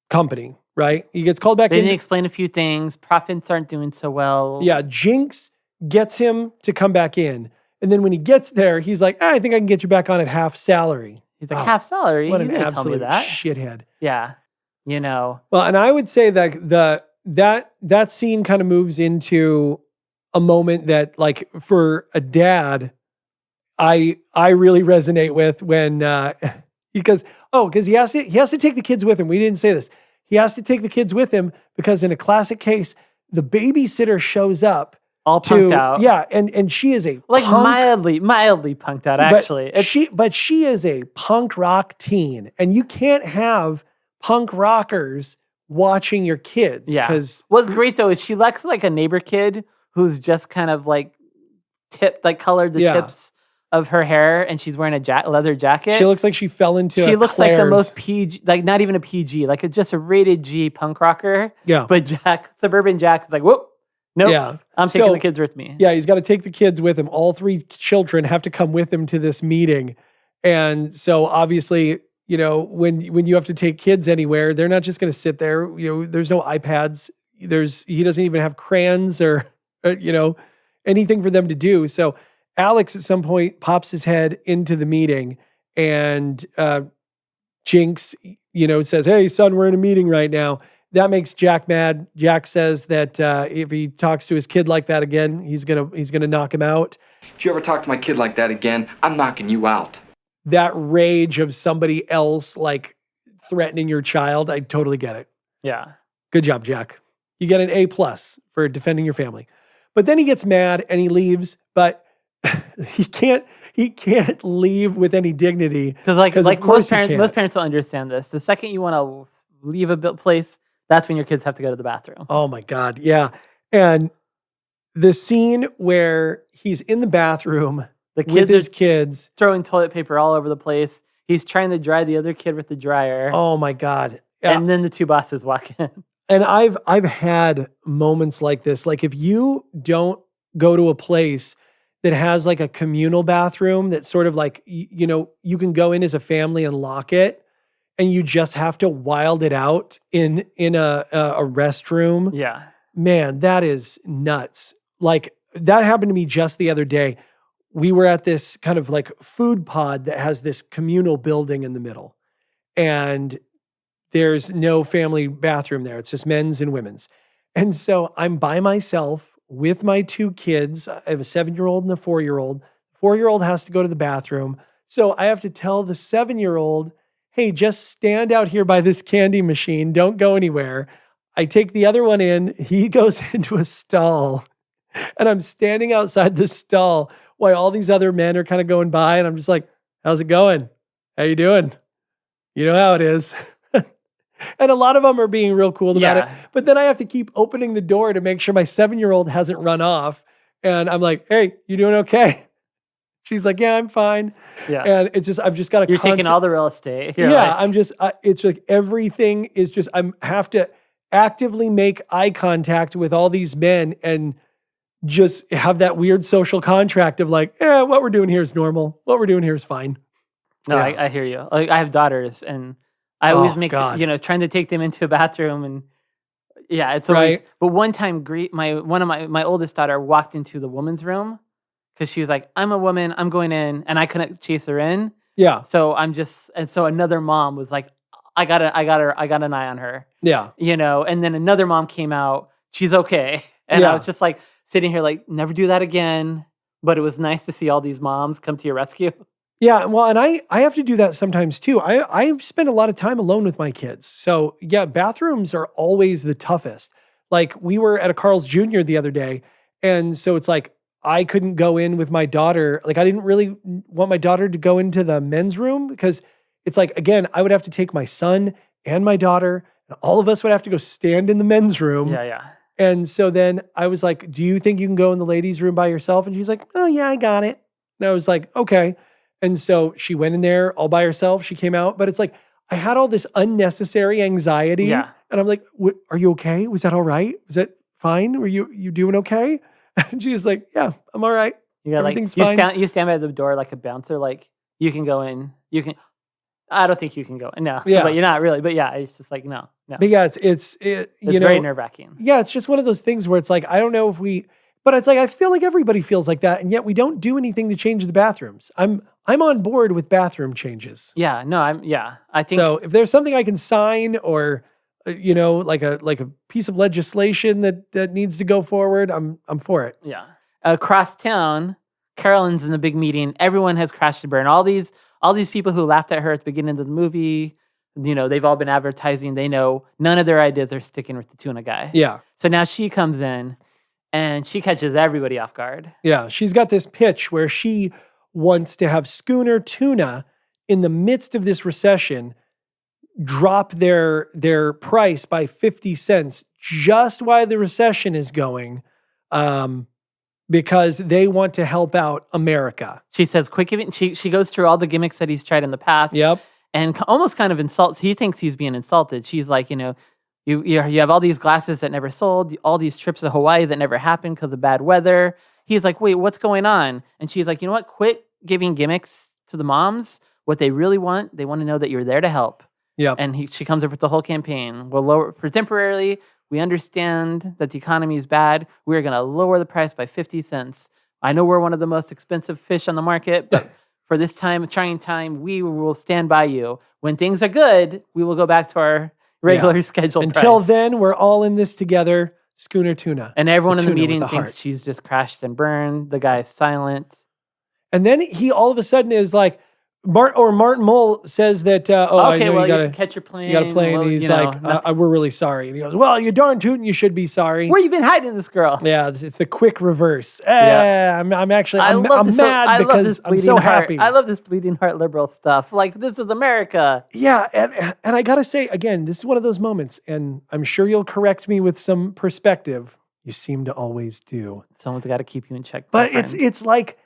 company, right? He gets called back They in. didn't explain a few things. Profits aren't doing so well. Yeah, Jinx gets him to come back in. And then when he gets there, he's like, I think I can get you back on at half salary. He's like, half salary? What You an didn't tell me absolute that. shithead. Yeah. You know. Well, and I would say that that scene kind of moves into a moment that, like, for a dad, I really resonate with when because he has to take the kids with him. We didn't say this. He has to take the kids with him because in a classic case, the babysitter shows up all punked out. Yeah, and she is a like punk, mildly punked out. Actually, but she is a punk rock teen, and you can't have punk rockers watching your kids. Yeah. Because what's great though is she looks like a neighbor kid who's just kind of like colored the tips of her hair, and she's wearing a leather jacket. She looks like she fell into. She looks like the most PG, like not even a PG, like just a rated G punk rocker. Yeah. But Suburban Jack is like, whoop. Nope. Yeah. I'm taking the kids with me. Yeah, he's got to take the kids with him. All 3 children have to come with him to this meeting. And so obviously, you know, when you have to take kids anywhere, they're not just going to sit there. You know, there's no iPads. He doesn't even have crayons or you know, anything for them to do. So Alex at some point pops his head into the meeting, and Jinx, you know, says, "Hey son, we're in a meeting right now." That makes Jack mad. Jack says that if he talks to his kid like that again, he's gonna knock him out. If you ever talk to my kid like that again, I'm knocking you out. That rage of somebody else like threatening your child, I totally get it. Yeah. Good job, Jack. You get an A+ for defending your family. But then he gets mad and he leaves, but he can't leave with any dignity. Because most parents will understand this. The second you want to leave a place, that's when your kids have to go to the bathroom. Oh my God. Yeah. And the scene where he's in the bathroom with his kids throwing toilet paper all over the place. He's trying to dry the other kid with the dryer. Oh my God. Yeah. And then the 2 bosses walk in. And I've had moments like this. Like if you don't go to a place that has like a communal bathroom that's sort of like, you know, you can go in as a family and lock it, and you just have to wild it out in a restroom. Yeah. Man, that is nuts. Like that happened to me just the other day. We were at this kind of like food pod that has this communal building in the middle. And there's no family bathroom there. It's just men's and women's. And so I'm by myself with my 2 kids. I have a 7-year-old and a 4-year-old. 4-year-old has to go to the bathroom. So I have to tell the 7-year-old, hey, just stand out here by this candy machine. Don't go anywhere. I take the other one in. He goes into a stall. And I'm standing outside the stall while all these other men are kind of going by. And I'm just like, how's it going? How you doing? You know how it is. And a lot of them are being real cool about it. But then I have to keep opening the door to make sure my 7-year-old hasn't run off. And I'm like, hey, you doing okay? She's like, yeah, I'm fine. Yeah. And it's just, I've just got to. You're taking all the real estate. I'm just, it's like everything is just, have to actively make eye contact with all these men and just have that weird social contract of like, what we're doing here is normal. What we're doing here is fine. No, yeah. I hear you. Like, I have daughters, and I always make, trying to take them into a bathroom, and it's always, right. But one time, one of my oldest daughter walked into the woman's room because she was like, I'm a woman, I'm going in, and I couldn't chase her in. Yeah. So so another mom was like, I got an eye on her. Yeah. You know, and then another mom came out, she's okay. And I was just like sitting here like, never do that again. But it was nice to see all these moms come to your rescue. Yeah, well, and I have to do that sometimes too. I spend a lot of time alone with my kids. So yeah, bathrooms are always the toughest. Like we were at a Carl's Jr. the other day, and so it's like I couldn't go in with my daughter. Like I didn't really want my daughter to go into the men's room because it's like, again, I would have to take my son and my daughter, and all of us would have to go stand in the men's room. Yeah. And so then I was like, do you think you can go in the ladies' room by yourself? And she's like, oh yeah, I got it. And I was like, okay. And so she went in there all by herself. She came out, but it's like, I had all this unnecessary anxiety. Yeah. And I'm like, are you okay? Was that all right? Was that fine? Were you doing okay? And she's like, yeah, I'm all right. You got Everything's fine. You stand by the door like a bouncer, like you can go in, you can. I don't think you can go. No, Yeah. but you're not really. But yeah, it's just like no. But yeah, it's very nerve-wracking. Yeah, it's just one of those things where it's like, I don't know if but it's like, I feel like everybody feels like that, and yet we don't do anything to change the bathrooms. I'm on board with bathroom changes. Yeah, no, I think so. If there's something I can sign, or like a piece of legislation that needs to go forward, I'm for it. Yeah. Across town, Carolyn's in the big meeting. Everyone has crashed and burned. All these people who laughed at her at the beginning of the movie, they've all been advertising. They know none of their ideas are sticking with the tuna guy. Yeah. So now she comes in and she catches everybody off guard. Yeah. She's got this pitch where she wants to have Schooner Tuna, in the midst of this recession, drop their price by 50 cents just while the recession is going, because they want to help out America. She says, quick, she goes through all the gimmicks that he's tried in the past. Yep. And almost kind of insults. He thinks he's being insulted. She's like, you have all these glasses that never sold, all these trips to Hawaii that never happened because of bad weather. He's like, wait, what's going on? And she's like, you know what? Quit giving gimmicks to the moms. What they really want, they want to know that you're there to help. Yeah. And she comes up with the whole campaign. We'll lower for temporarily. We understand that the economy is bad. We're going to lower the price by 50 cents. I know we're one of the most expensive fish on the market, but for this trying time, we will stand by you. When things are good, we will go back to our regular schedule price. Until then, we're all in this together. Schooner Tuna. And everyone in the meeting thinks she's just crashed and burned. The guy's silent. And then he all of a sudden is like, Martin Mull says that, okay, you can catch your plane. You got a plane. And he's like, we're really sorry. And he goes, well, you darn tootin', you should be sorry. Where you been hiding this girl? Yeah, it's the quick reverse. I'm mad because I'm so happy. I love this bleeding heart liberal stuff. Like, this is America. Yeah, and I got to say, again, this is one of those moments, and I'm sure you'll correct me with some perspective. You seem to always do. Someone's got to keep you in check. But it's like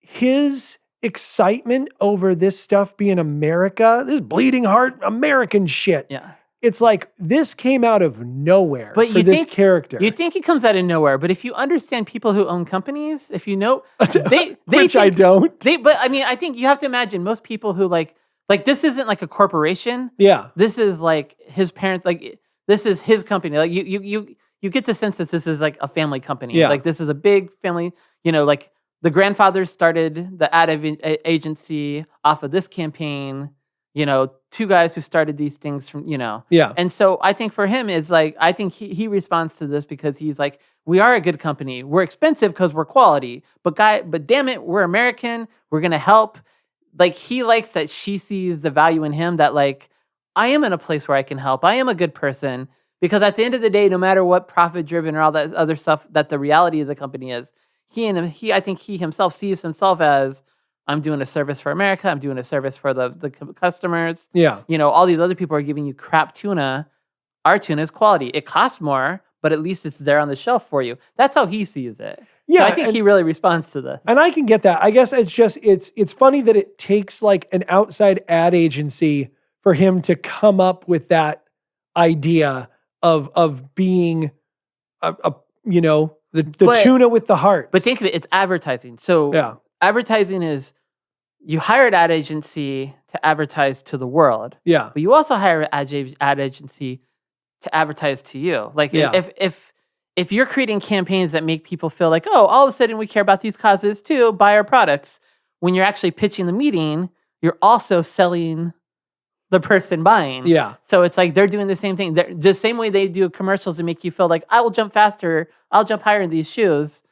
his excitement over this stuff being America, this bleeding heart American shit. Yeah. It's like this came out of nowhere but for this character. You think it comes out of nowhere, but if you understand people who own companies, if you know, they which think, I don't. But I mean, I think you have to imagine most people who like this isn't like a corporation. Yeah. This is like his parents. Like this is his company. Like you get the sense that this is like a family company. Yeah. Like this is a big family. Like the grandfathers started the ad agency off of this campaign. Two guys who started these things from, Yeah. And so I think for him, it's like, I think he responds to this because he's like, we are a good company. We're expensive because we're quality, but damn it, we're American. We're going to help. Like, he likes that she sees the value in him, that like, I am in a place where I can help. I am a good person, because at the end of the day, no matter what profit driven or all that other stuff that the reality of the company is, I think he himself sees himself as, I'm doing a service for America. I'm doing a service for the customers. Yeah. All these other people are giving you crap tuna. Our tuna is quality. It costs more, but at least it's there on the shelf for you. That's how he sees it. Yeah, so I think he really responds to this. And I can get that. I guess it's just, it's funny that it takes like an outside ad agency for him to come up with that idea of being the tuna with the heart. But think of it, it's advertising. So yeah. Advertising is, you hire an ad agency to advertise to the world. Yeah. But you also hire an ad agency to advertise to you. Like if you're creating campaigns that make people feel like, oh, all of a sudden we care about these causes too, buy our products. When you're actually pitching the meeting, you're also selling the person buying. Yeah. So it's like they're doing the same thing. The same way they do commercials to make you feel like, I will jump faster, I'll jump higher in these shoes.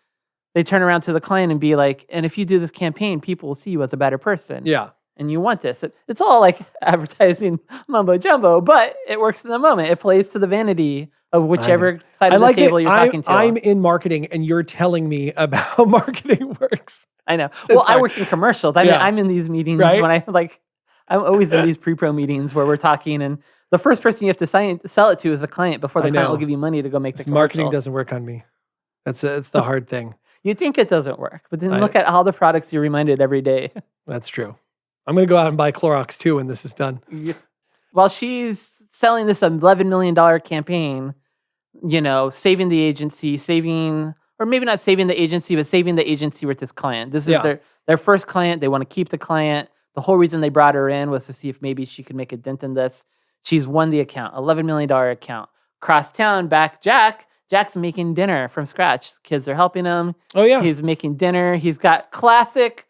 They turn around to the client and be like, and if you do this campaign, people will see you as a better person. Yeah. And you want this. It's all like advertising mumbo jumbo, but it works in the moment. It plays to the vanity of whichever side of the table you're talking to. I'm in marketing and you're telling me about how marketing works. I know. I work in commercials. I mean, I'm in these meetings when I'm always in these pre-pro meetings where we're talking, and the first person you have to sell it to is the client before the client will give you money to go make the commercial. Marketing doesn't work on me. It's the hard thing. You think it doesn't work, but then look at all the products you're reminded every day. That's true. I'm going to go out and buy Clorox too when this is done. While she's selling this $11 million campaign, saving the agency, or maybe not saving the agency, but saving the agency with this client. This is their first client. They want to keep the client. the whole reason they brought her in was to see if maybe she could make a dent in this. She's won the account, $11 million account. Across town, back Jack's making dinner from scratch. Kids are helping him. Oh, yeah. He's making dinner. He's got classic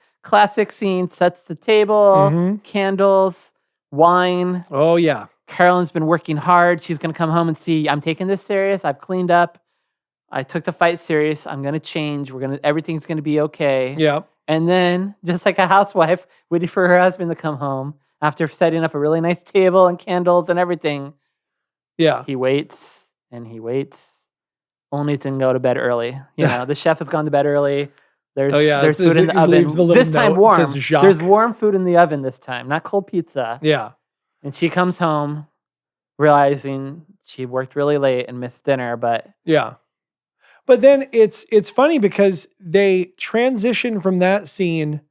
scene, sets the table, candles, wine. Oh, yeah. Carolyn's been working hard. She's going to come home and see, I'm taking this serious. I've cleaned up. I took the fight serious. I'm going to change. Everything's going to be okay. Yeah. And then, just like a housewife, waiting for her husband to come home after setting up a really nice table and candles and everything. Yeah. He waits and he waits, only to go to bed early. You know, the chef has gone to bed early. There's food in the oven. This time warm. There's warm food in the oven this time, not cold pizza. Yeah. And she comes home realizing she worked really late and missed dinner, but yeah. But then it's funny because they transition from that scene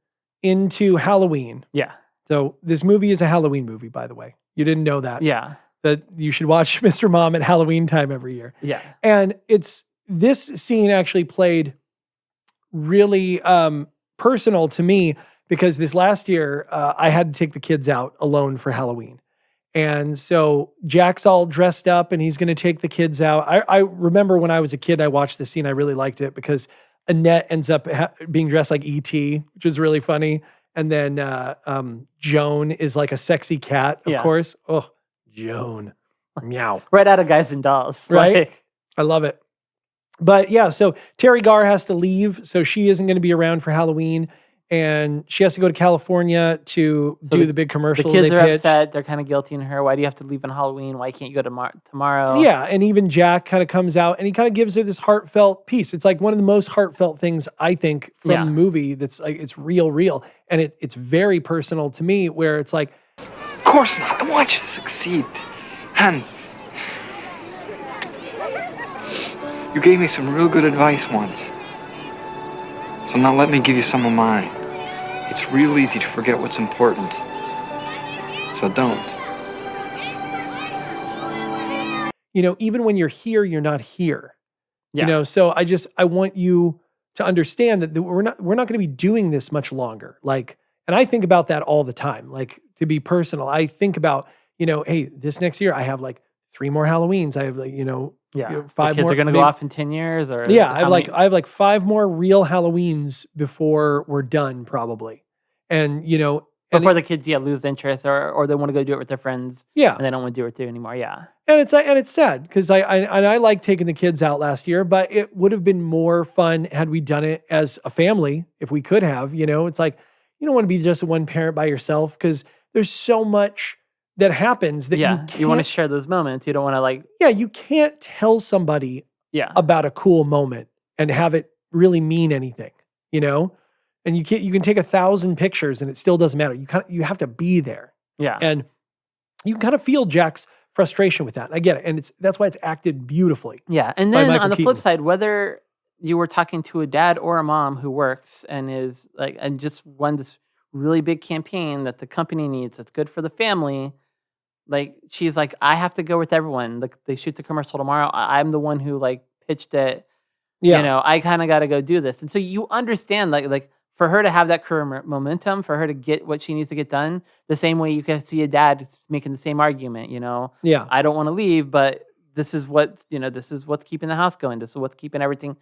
into Halloween. Yeah. So this movie is a Halloween movie, by the way. You didn't know that. Yeah. That you should watch Mr. Mom at Halloween time every year. Yeah. And this scene actually played really personal to me because this last year I had to take the kids out alone for Halloween. And so Jack's all dressed up and he's going to take the kids out. I remember when I was a kid, I watched the scene. I really liked it because Annette ends up being dressed like E.T., which is really funny. And then Joan is like a sexy cat, of course. Oh, Joan. Meow. Right out of Guys and Dolls. Right? Like, I love it. But yeah, so Terry Garr has to leave. So she isn't going to be around for Halloween. And she has to go to California to do the big commercial. The kids they are pitched. upset. They're kind of guilting her. Why do you have to leave on Halloween? Why can't you go tomorrow? Yeah, and even Jack kind of comes out and he kind of gives her this heartfelt piece. It's like one of the most heartfelt things I think from the movie. That's like it's real, and it's very personal to me. Where it's like, of course not. I want you to succeed, and you gave me some real good advice once. So now let me give you some of mine. It's real easy to forget what's important. So don't. You know, even when you're here, you're not here. Yeah. You know, so I want you to understand that we're not going to be doing this much longer. Like, and I think about that all the time. Like, to be personal, I think about, you know, hey, this next year I have like 3 more Halloweens. I have like, you know, 5 the kids more. are going to go off in 10 years, or I have like 5 more real Halloweens before we're done, probably. And you know, before the kids lose interest, or they want to go do it with their friends. Yeah, and they don't want to do it too anymore. Yeah, and it's sad because I like taking the kids out last year, but it would have been more fun had we done it as a family if we could have. You know, it's like you don't want to be just one parent by yourself because there's so much that happens that you want to share those moments. You don't want to you can't tell somebody about a cool moment and have it really mean anything, you know? And you can take 1,000 pictures and it still doesn't matter. You have to be there. Yeah. And you can kind of feel Jack's frustration with that. I get it. And that's why it's acted beautifully. Yeah. And then on the flip side, whether you were talking to a dad or a mom who works and is like, and just won this really big campaign that the company needs, that's good for the family. Like, she's like, I have to go with everyone. Like, they shoot the commercial tomorrow. I'm the one who like pitched it. Yeah. You know, I kind of got to go do this. And so you understand like for her to have that career momentum, for her to get what she needs to get done, the same way you can see a dad making the same argument, you know? Yeah. I don't want to leave, but this is what's keeping the house going. This is what's keeping everything.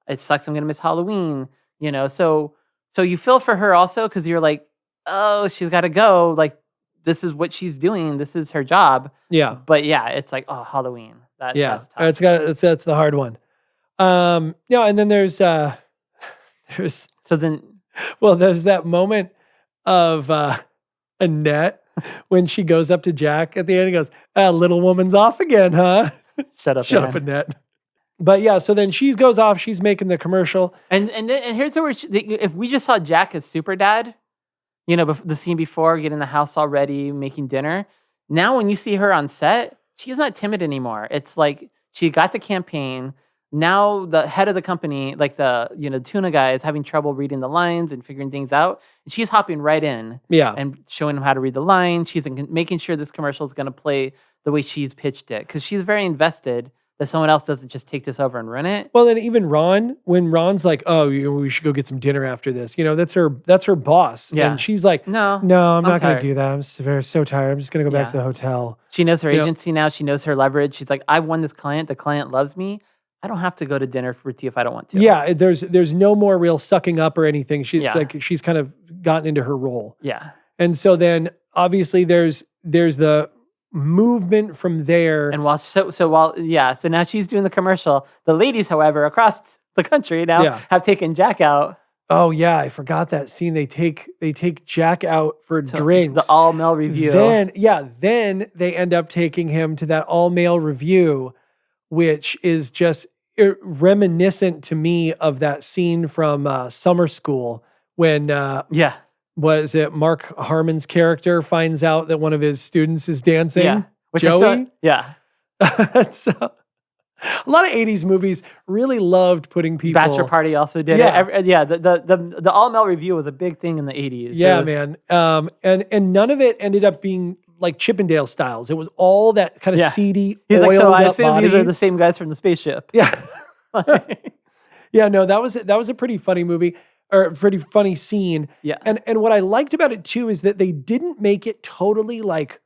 It sucks. I'm going to miss Halloween, you know? So you feel for her also, because you're like, oh, she's got to go. Like, this is what she's doing. This is her job. Yeah. But yeah, it's like, oh, Halloween. That's tough. That's the hard one. Yeah. And then there's that moment of Annette when she goes up to Jack at the end and goes, little woman's off again, huh? Shut up, Annette. But yeah, so then she goes off, she's making the commercial. And here's where if we just saw Jack as super dad, you know, the scene before, getting the house all ready, making dinner. Now when you see her on set, she's not timid anymore. It's like she got the campaign. Now the head of the company, like the tuna guy, is having trouble reading the lines and figuring things out. And she's hopping right in and showing him how to read the line. She's making sure this commercial is going to play the way she's pitched it because she's very invested. that someone else doesn't just take this over and run it. Well, then even Ron, when Ron's like, "Oh, we should go get some dinner after this," that's her boss, Yeah. and she's like, No, I'm not going tired." to do that. I'm so tired. I'm just going to go back Yeah. to the hotel." She knows her You know? agency now. She knows her leverage. She's like, I won this client. The client loves me. I don't have to go to dinner with you if I don't want to. Yeah, there's no more real sucking up or anything. She's Yeah. like she's kind of gotten into her role. Yeah. And so then obviously there's the movement from there. And so now she's doing the commercial. The ladies, however, across the country now have taken Jack out. Oh yeah, I forgot that scene. They take Jack out for drinks. The all male review. Then they end up taking him to that all male review, which is just reminiscent to me of that scene from Summer School when was it Mark Harmon's character finds out that one of his students is dancing? Yeah. Which Joey? So, A lot of 80s movies really loved putting people. Bachelor Party also did it. The all male review was a big thing in the 80s. Yeah, man. And none of it ended up being like Chippendale styles. It was all that kind of seedy. He's like, so I assume body. these are the same guys from the spaceship. Yeah. Yeah, no, that was a pretty funny movie. Or a pretty funny scene. Yeah. And what I liked about it too is that they didn't make it totally like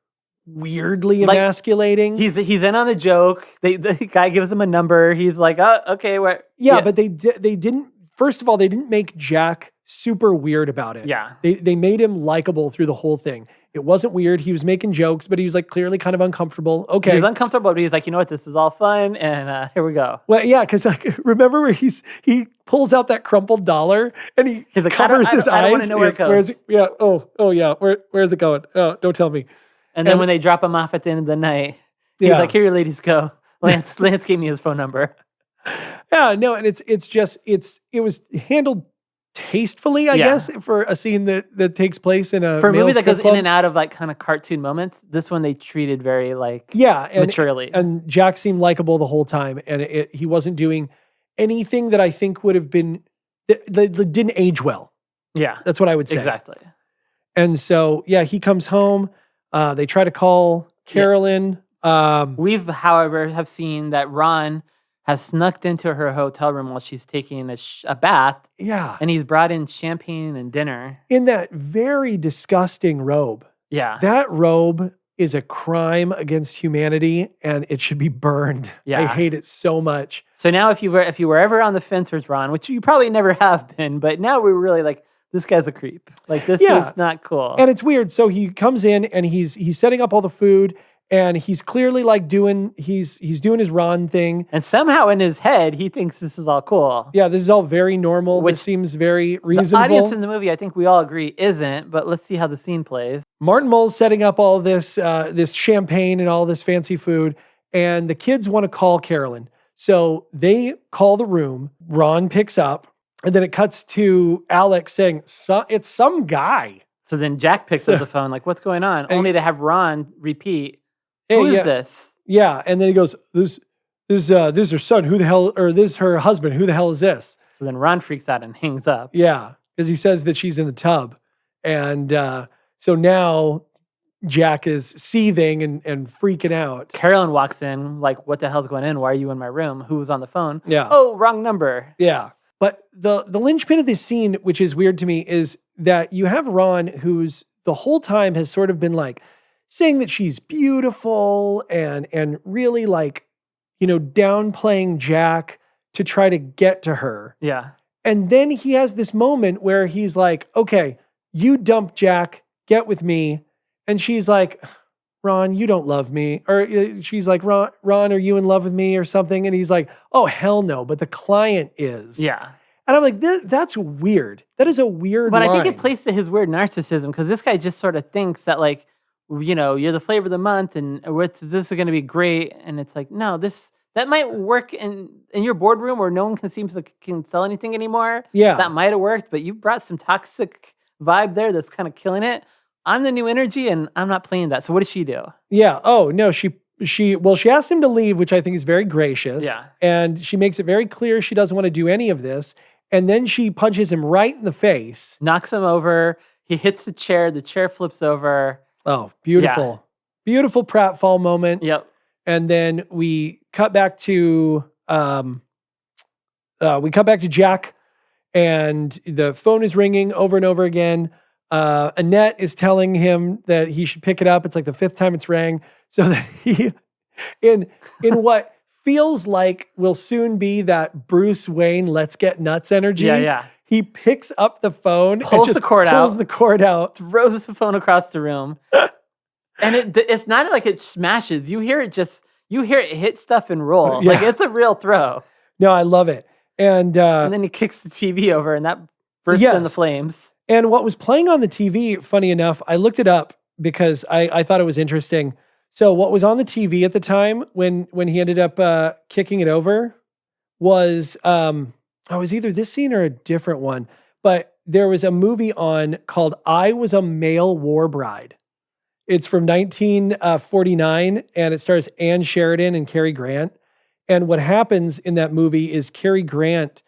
weirdly emasculating. He's in on the joke. The guy gives him a number. He's like, oh, okay. Yeah, but they didn't. First of all, they didn't make Jack super weird about it. Yeah. They made him likable through the whole thing. It wasn't weird. He was making jokes, but he was like clearly kind of uncomfortable. Okay. He's uncomfortable, but he's like, you know what? This is all fun. And here we go. Well, yeah, because like, remember where he pulls out that crumpled dollar and he's like, covers his eyes. I don't want to know where it goes. Where's it? Yeah. Oh yeah. Where's it going? Oh, don't tell me. And then when they drop him off at the end of the night, he's like, here you ladies go. Lance gave me his phone number. Yeah, no, and it was handled tastefully, I guess, for a scene that takes place in a movie that goes club. in and out of like kind of cartoon moments. This one they treated very like and, maturely. And Jack seemed likable the whole time, and he wasn't doing anything that I think would have been that didn't age well. Yeah, that's what I would say. Exactly. And so he comes home. They try to call Carolyn. We've, however, have seen that Ron has snuck into her hotel room while she's taking a bath. Yeah. And he's brought in champagne and dinner. In that very disgusting robe. Yeah. That robe is a crime against humanity and it should be burned. Yeah. I hate it so much. So now if you were ever on the fence with Ron, which you probably never have been, but now we're really like, this guy's a creep. Like, this is not cool. And it's weird. So he comes in and he's setting up all the food. And he's clearly like he's doing his Ron thing. And somehow in his head, he thinks this is all cool. Yeah, this is all very normal. This seems very reasonable. The audience in the movie, I think we all agree, isn't. But let's see how the scene plays. Martin Mull's setting up all this this champagne and all this fancy food. And the kids want to call Carolyn. So they call the room. Ron picks up. And then it cuts to Alex saying, it's some guy. So then Jack picks up the phone, like, what's going on? Only to have Ron repeat, who is this? Yeah, and then he goes, "This is her son. Who the hell? Or this is her husband. Who the hell is this?" So then Ron freaks out and hangs up. Yeah, because he says that she's in the tub, and so now Jack is seething and freaking out. Carolyn walks in, like, "What the hell's going on? Why are you in my room? Who was on the phone?" Yeah. Oh, wrong number. Yeah, but the linchpin of this scene, which is weird to me, is that you have Ron, who's the whole time has sort of been like, saying that she's beautiful and really like, downplaying Jack to try to get to her. Yeah. And then he has this moment where he's like, okay, you dump Jack, get with me. And she's like, Ron, you don't love me. Or she's like, Ron, are you in love with me or something? And he's like, oh, hell no, but the client is. Yeah. And I'm like, that's weird. That is a weird line. But I think it plays to his weird narcissism because this guy just sort of thinks that like, you're the flavor of the month and this is going to be great. And it's like, no, that might work in your boardroom where no one can sell anything anymore. Yeah. That might have worked, but you've brought some toxic vibe there that's kind of killing it. I'm the new energy and I'm not playing that. So what does she do? Yeah. Oh, no, she asked him to leave, which I think is very gracious. Yeah. And she makes it very clear she doesn't want to do any of this. And then she punches him right in the face. Knocks him over. He hits the chair. The chair flips over. Oh, beautiful. Yeah. Beautiful pratfall moment. Yep. And then we cut back to Jack, and the phone is ringing over and over again. Annette is telling him that he should pick it up. It's like the 5th time it's rang. So that he, in what feels like will soon be that Bruce Wayne let's get nuts energy. Yeah. He picks up the phone, pulls the cord out, throws the phone across the room. And it's not like it smashes. You hear it hit stuff and roll. Yeah. Like it's a real throw. No, I love it. And then he kicks the TV over and that bursts into flames. And what was playing on the TV, funny enough, I looked it up because I thought it was interesting. So what was on the TV at the time when he ended up kicking it over was it was either this scene or a different one, but there was a movie on called I Was a Male War Bride. It's from 1949, and it stars Ann Sheridan and Cary Grant. And what happens in that movie is Cary Grant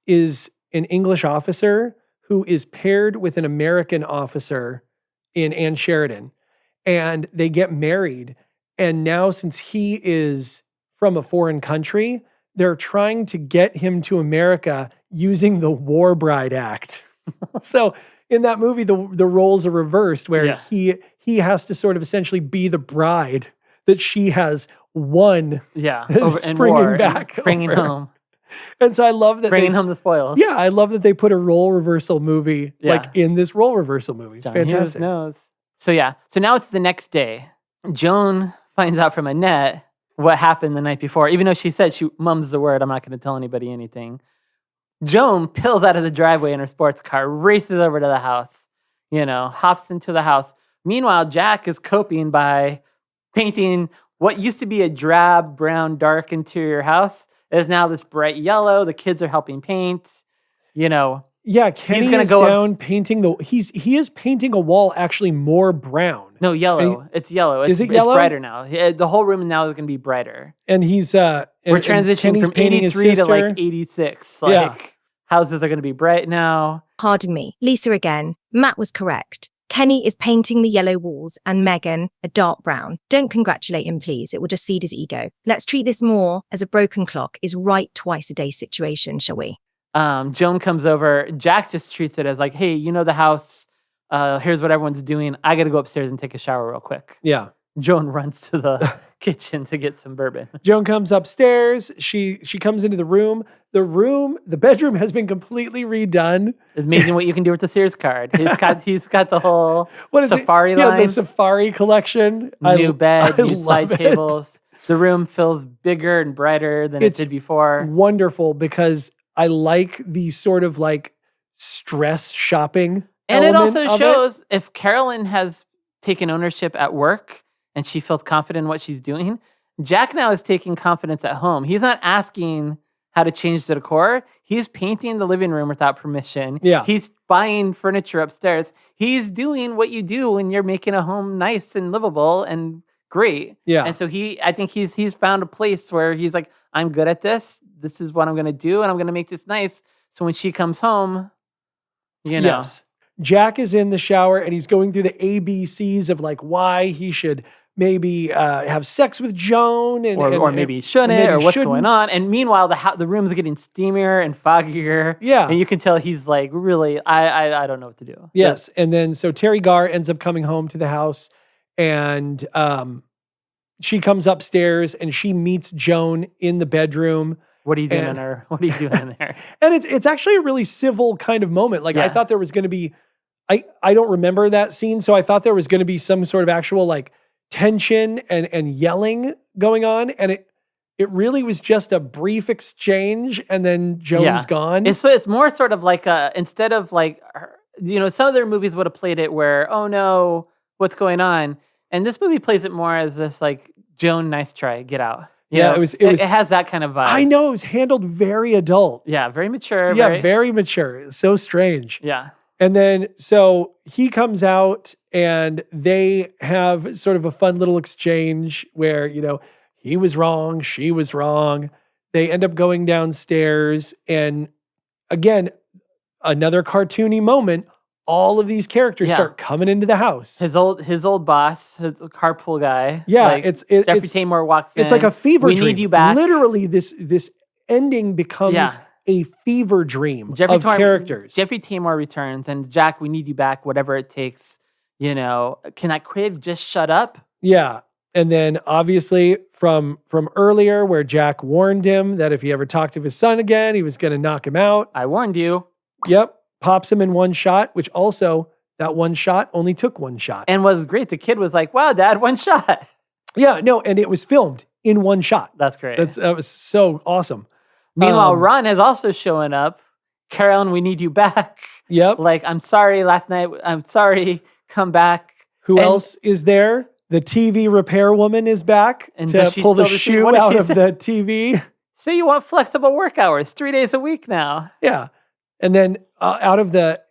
is an English officer who is paired with an American officer in Ann Sheridan. And they get married. And now, since he is from a foreign country, they're trying to get him to America using the War Bride Act. So in that movie, the roles are reversed, where he has to sort of essentially be the bride that she has won. Yeah, and bringing home. And so I love that bringing home the spoils. Yeah, I love that they put a role reversal movie like in this role reversal movie. It's John fantastic. Knows. So now it's the next day. Joan finds out from Annette what happened the night before, even though she said she mums the word, I'm not going to tell anybody anything. Joan peels out of the driveway in her sports car, races over to the house, hops into the house. Meanwhile, Jack is coping by painting what used to be a drab, brown, dark interior house is now this bright yellow. The kids are helping paint, Yeah, Kenny he's gonna is go down painting he is painting a wall actually more brown. No, yellow. It's yellow. Is it yellow? It's brighter now. The whole room now is going to be brighter. And he's we're transitioning from 83 to like 86. Houses are going to be bright now. Pardon me, Lisa again. Matt was correct. Kenny is painting the yellow walls and Megan a dark brown. Don't congratulate him, please. It will just feed his ego. Let's treat this more as a broken clock is right twice a day situation, shall we? Joan comes over. Jack just treats it as like, hey, the house. Here's what everyone's doing. I got to go upstairs and take a shower real quick. Yeah. Joan runs to the kitchen to get some bourbon. Joan comes upstairs. She comes into the room. The bedroom has been completely redone. It's amazing what you can do with the Sears card. He's got the whole safari line. Yeah, the safari collection. New bed, new side tables. The room feels bigger and brighter than it did before. Wonderful, because I like the sort of like stress shopping. And it also shows if Carolyn has taken ownership at work and she feels confident in what she's doing, Jack now is taking confidence at home. He's not asking how to change the decor. He's painting the living room without permission. Yeah. He's buying furniture upstairs. He's doing what you do when you're making a home nice and livable and great. Yeah. And so I think he's found a place where he's like, I'm good at this. This is what I'm going to do. And I'm going to make this nice. So when she comes home, Yes. Jack is in the shower and he's going through the ABCs of like why he should maybe have sex with Joan or maybe he shouldn't, or what's going on. And meanwhile, the room's getting steamier and foggier. Yeah. And you can tell he's like, really, I don't know what to do. Yes. And then so Terry Garr ends up coming home to the house, and she comes upstairs and she meets Joan in the bedroom. What are you doing in there? What are you doing in there? And it's actually a really civil kind of moment. Like I thought there was going to be, I don't remember that scene. So I thought there was going to be some sort of actual like tension and yelling going on. And it really was just a brief exchange, and then Joan's gone. It's more sort of like instead of like, some of their movies would have played it where, oh no, what's going on? And this movie plays it more as this like, Joan, nice try, get out. It has that kind of vibe. I know, it was handled very adult. Yeah, very mature. Yeah, very mature. It's so strange. Yeah. And then, so he comes out and they have sort of a fun little exchange where, he was wrong, she was wrong. They end up going downstairs, and again, another cartoony moment. all of these characters Yeah. start coming into the house. His old boss, his carpool guy. Yeah, like, Jeffrey Tambor walks in. It's like a fever we dream. Need you back. Literally, this ending becomes a fever dream of characters. Jeffrey Tambor returns, and Jack, we need you back, whatever it takes. You know, can that kid just shut up? Yeah. And then obviously from earlier where Jack warned him that if he ever talked to his son again, he was going to knock him out. I warned you. Yep. Pops him in one shot, which also that one shot only took one shot. And was great. The kid was like, wow, Dad, one shot. Yeah, no, and it was filmed in one shot. That's great. That was so awesome. Meanwhile, Ron has also shown up. Carolyn, we need you back. Yep. Like, I'm sorry last night. I'm sorry. Come back. Who else is there? The TV repair woman is back and to pull the shoe out of the TV. So you want flexible work hours, 3 days a week now. Yeah. And then out of the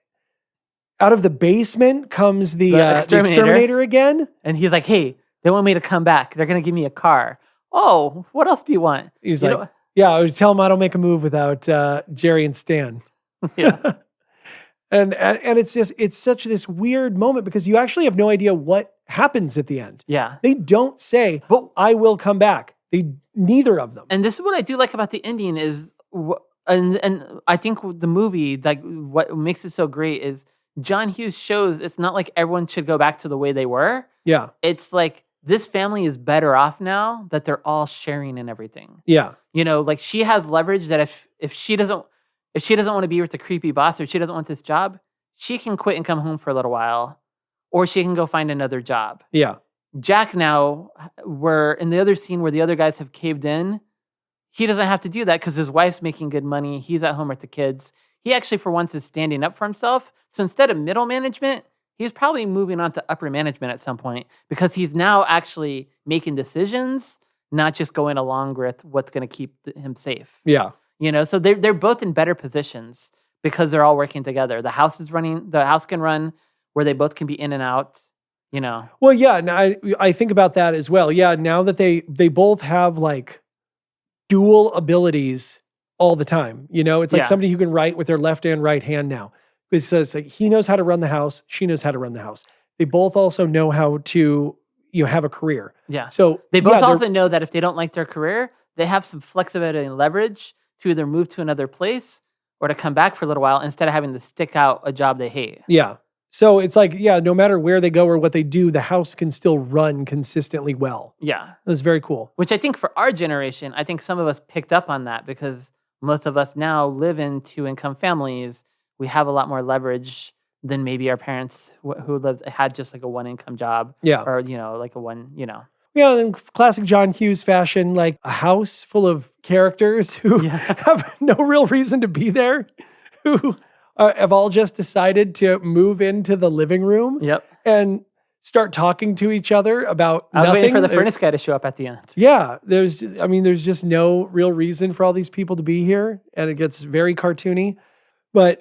basement comes the exterminator again. And he's like, hey, they want me to come back. They're going to give me a car. Oh, what else do you want? He's yeah, I would tell him I don't make a move without Jerry and Stan. Yeah. And it's such this weird moment because you actually have no idea what happens at the end. Yeah. They don't say, I will come back. Neither of them. And this is what I do like about the ending is, and I think the movie, like what makes it so great is John Hughes shows it's not like everyone should go back to the way they were. Yeah. It's like this family is better off now that they're all sharing in everything. Yeah. You know, like she has leverage that if she doesn't want to be with the creepy boss or she doesn't want this job, she can quit and come home for a little while, or she can go find another job. Yeah. Jack now, we're in the other scene where the other guys have caved in. He doesn't have to do that because his wife's making good money. He's at home with the kids. He actually, for once, is standing up for himself. So instead of middle management, he's probably moving on to upper management at some point because he's now actually making decisions, not just going along with what's going to keep him safe. Yeah. You know, so they're both in better positions because they're all working together. The house can run where they both can be in and out, you know. Well, yeah, now I think about that as well. Yeah, now that they both have like dual abilities all the time. You know, it's like somebody who can write with their left and right hand now. It's like he knows how to run the house, she knows how to run the house. They both also know how to have a career. Yeah. So they both also know that if they don't like their career, they have some flexibility and leverage to either move to another place or to come back for a little while instead of having to stick out a job they hate. Yeah. So it's like, no matter where they go or what they do, the house can still run consistently well. Yeah. It was very cool. Which I think for our generation, I think some of us picked up on that because most of us now live in two-income families. We have a lot more leverage than maybe our parents who had just like a one-income job. Yeah. Or, like a one, Yeah, in classic John Hughes fashion, like a house full of characters who have no real reason to be there, who have all just decided to move into the living room and start talking to each other about I was nothing. waiting for the furnace guy to show up at the end. Yeah, there's just no real reason for all these people to be here, and it gets very cartoony.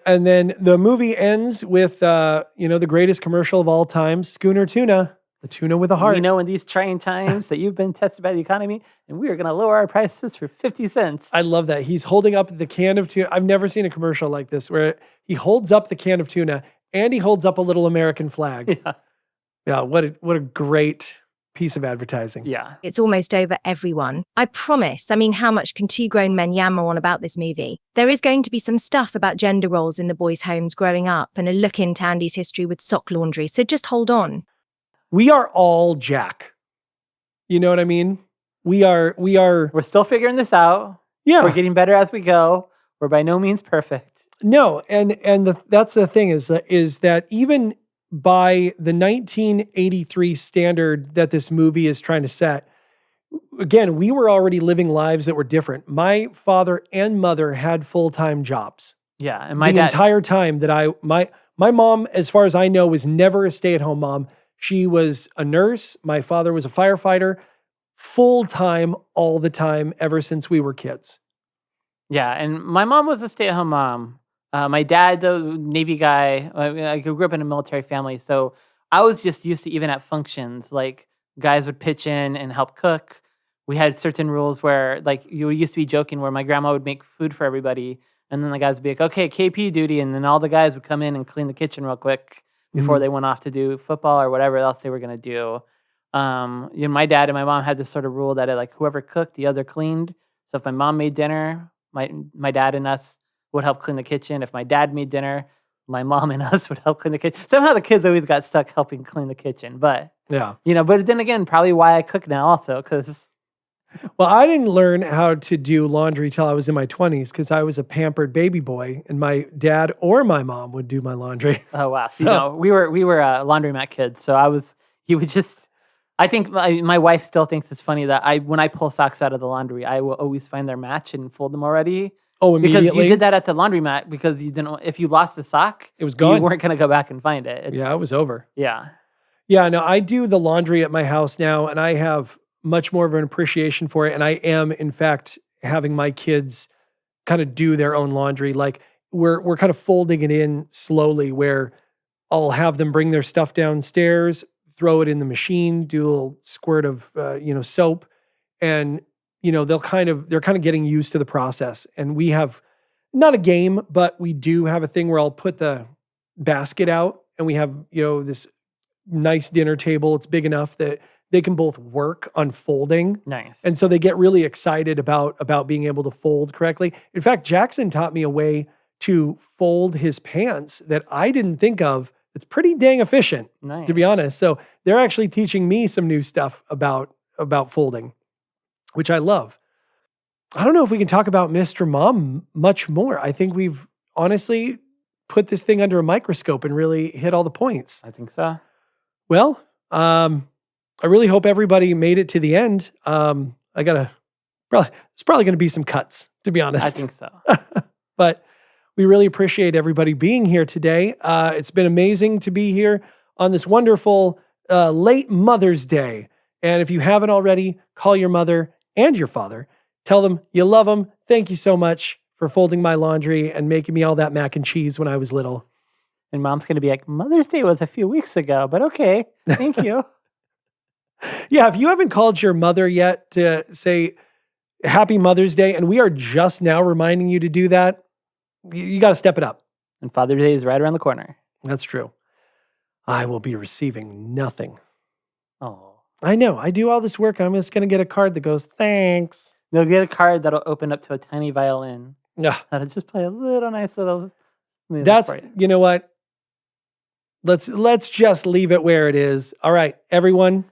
And then the movie ends with, the greatest commercial of all time, Schooner Tuna. The tuna with a heart. We know in these trying times that you've been tested by the economy, and we are going to lower our prices for 50 cents. I love that. He's holding up the can of tuna. I've never seen a commercial like this where he holds up the can of tuna and he holds up a little American flag. Yeah. Yeah, what a great piece of advertising. Yeah. It's almost over, everyone. I promise. I mean, how much can two grown men yammer on about this movie? There is going to be some stuff about gender roles in the boys' homes growing up and a look into Andy's history with sock laundry, so just hold on. We are all Jack. You know what I mean? We're still figuring this out. Yeah. We're getting better as we go. We're by no means perfect. No, that's the thing is that even by the 1983 standard that this movie is trying to set, again, we were already living lives that were different. My father and mother had full-time jobs. Yeah, and the entire time that my mom, as far as I know, was never a stay-at-home mom. She was a nurse. My father was a firefighter, full-time, all the time, ever since we were kids. Yeah, and my mom was a stay-at-home mom. My dad, the Navy guy, I grew up in a military family, so I was just used to even at functions, like guys would pitch in and help cook. We had certain rules where, like, you used to be joking where my grandma would make food for everybody, And then the guys would be like, okay, KP duty. And then all the guys would come in and clean the kitchen real quick before they went off to do football or whatever else they were going to do. My dad and my mom had this sort of rule that like whoever cooked, the other cleaned. So if my mom made dinner, my dad and us would help clean the kitchen. If my dad made dinner, my mom and us would help clean the kitchen. Somehow the kids always got stuck helping clean the kitchen. But, but then again, probably why I cook now also, because... Well, I didn't learn how to do laundry till I was in my 20s because I was a pampered baby boy, and my dad or my mom would do my laundry. Oh, wow. So, we were laundromat kids. So he would just... I think my wife still thinks it's funny that when I pull socks out of the laundry, I will always find their match and fold them already. Oh, immediately? Because you did that at the laundromat because you didn't. If you lost the sock, it was gone. You weren't going to go back and find it. It was over. Yeah. Yeah, no, I do the laundry at my house now, and I have much more of an appreciation for it. And I am, in fact, having my kids kind of do their own laundry. Like we're kind of folding it in slowly where I'll have them bring their stuff downstairs, throw it in the machine, do a little squirt of, soap. And, they're kind of getting used to the process. And we have not a game, but we do have a thing where I'll put the basket out and we have, this nice dinner table. It's big enough that they can both work on folding. Nice. And so they get really excited about being able to fold correctly. In fact, Jackson taught me a way to fold his pants that I didn't think of. It's pretty dang efficient, to be honest. So they're actually teaching me some new stuff about folding, which I love. I don't know if we can talk about Mr. Mom much more. I think we've honestly put this thing under a microscope and really hit all the points. I think so. Well, I really hope everybody made it to the end. There's probably going to be some cuts, to be honest. I think so. But we really appreciate everybody being here today. It's been amazing to be here on this wonderful late Mother's Day. And if you haven't already, call your mother and your father. Tell them you love them. Thank you so much for folding my laundry and making me all that mac and cheese when I was little. And Mom's going to be like, Mother's Day was a few weeks ago, but okay. Thank you. Yeah, if you haven't called your mother yet to say Happy Mother's Day, and we are just now reminding you to do that, you got to step it up. And Father's Day is right around the corner. That's true. I will be receiving nothing. Oh. I know. I do all this work. I'm just going to get a card that goes, thanks. They'll get a card that'll open up to a tiny violin. Yeah. That'll just play a little nice little... That's, you know what? Let's just leave it where it is. All right, everyone.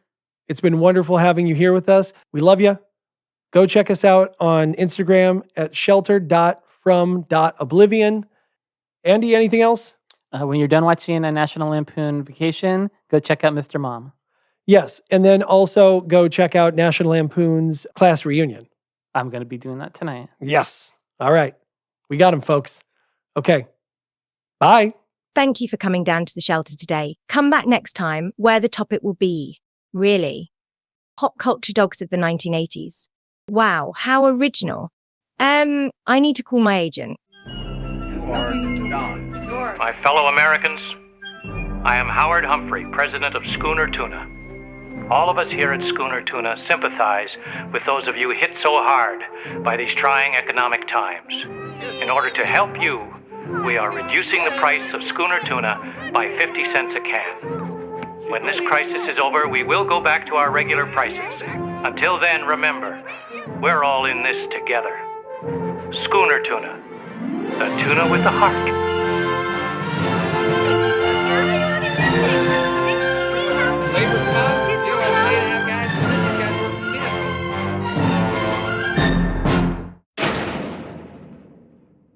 It's been wonderful having you here with us. We love you. Go check us out on Instagram at shelter.from.oblivion. Andy, anything else? When you're done watching a National Lampoon Vacation, go check out Mr. Mom. Yes, and then also go check out National Lampoon's Class Reunion. I'm going to be doing that tonight. Yes. All right. We got him, folks. Okay. Bye. Thank you for coming down to the shelter today. Come back next time where the topic will be, really, pop culture dogs of the 1980s. Wow, how original. I need to call my agent. My fellow Americans, I am Howard Humphrey, president of Schooner Tuna. All of us here at Schooner Tuna sympathize with those of you hit so hard by these trying economic times. In order to help you, we are reducing the price of Schooner Tuna by 50 cents a can. When this crisis is over, we will go back to our regular prices. Until then, remember, we're all in this together. Schooner Tuna, the tuna with the heart.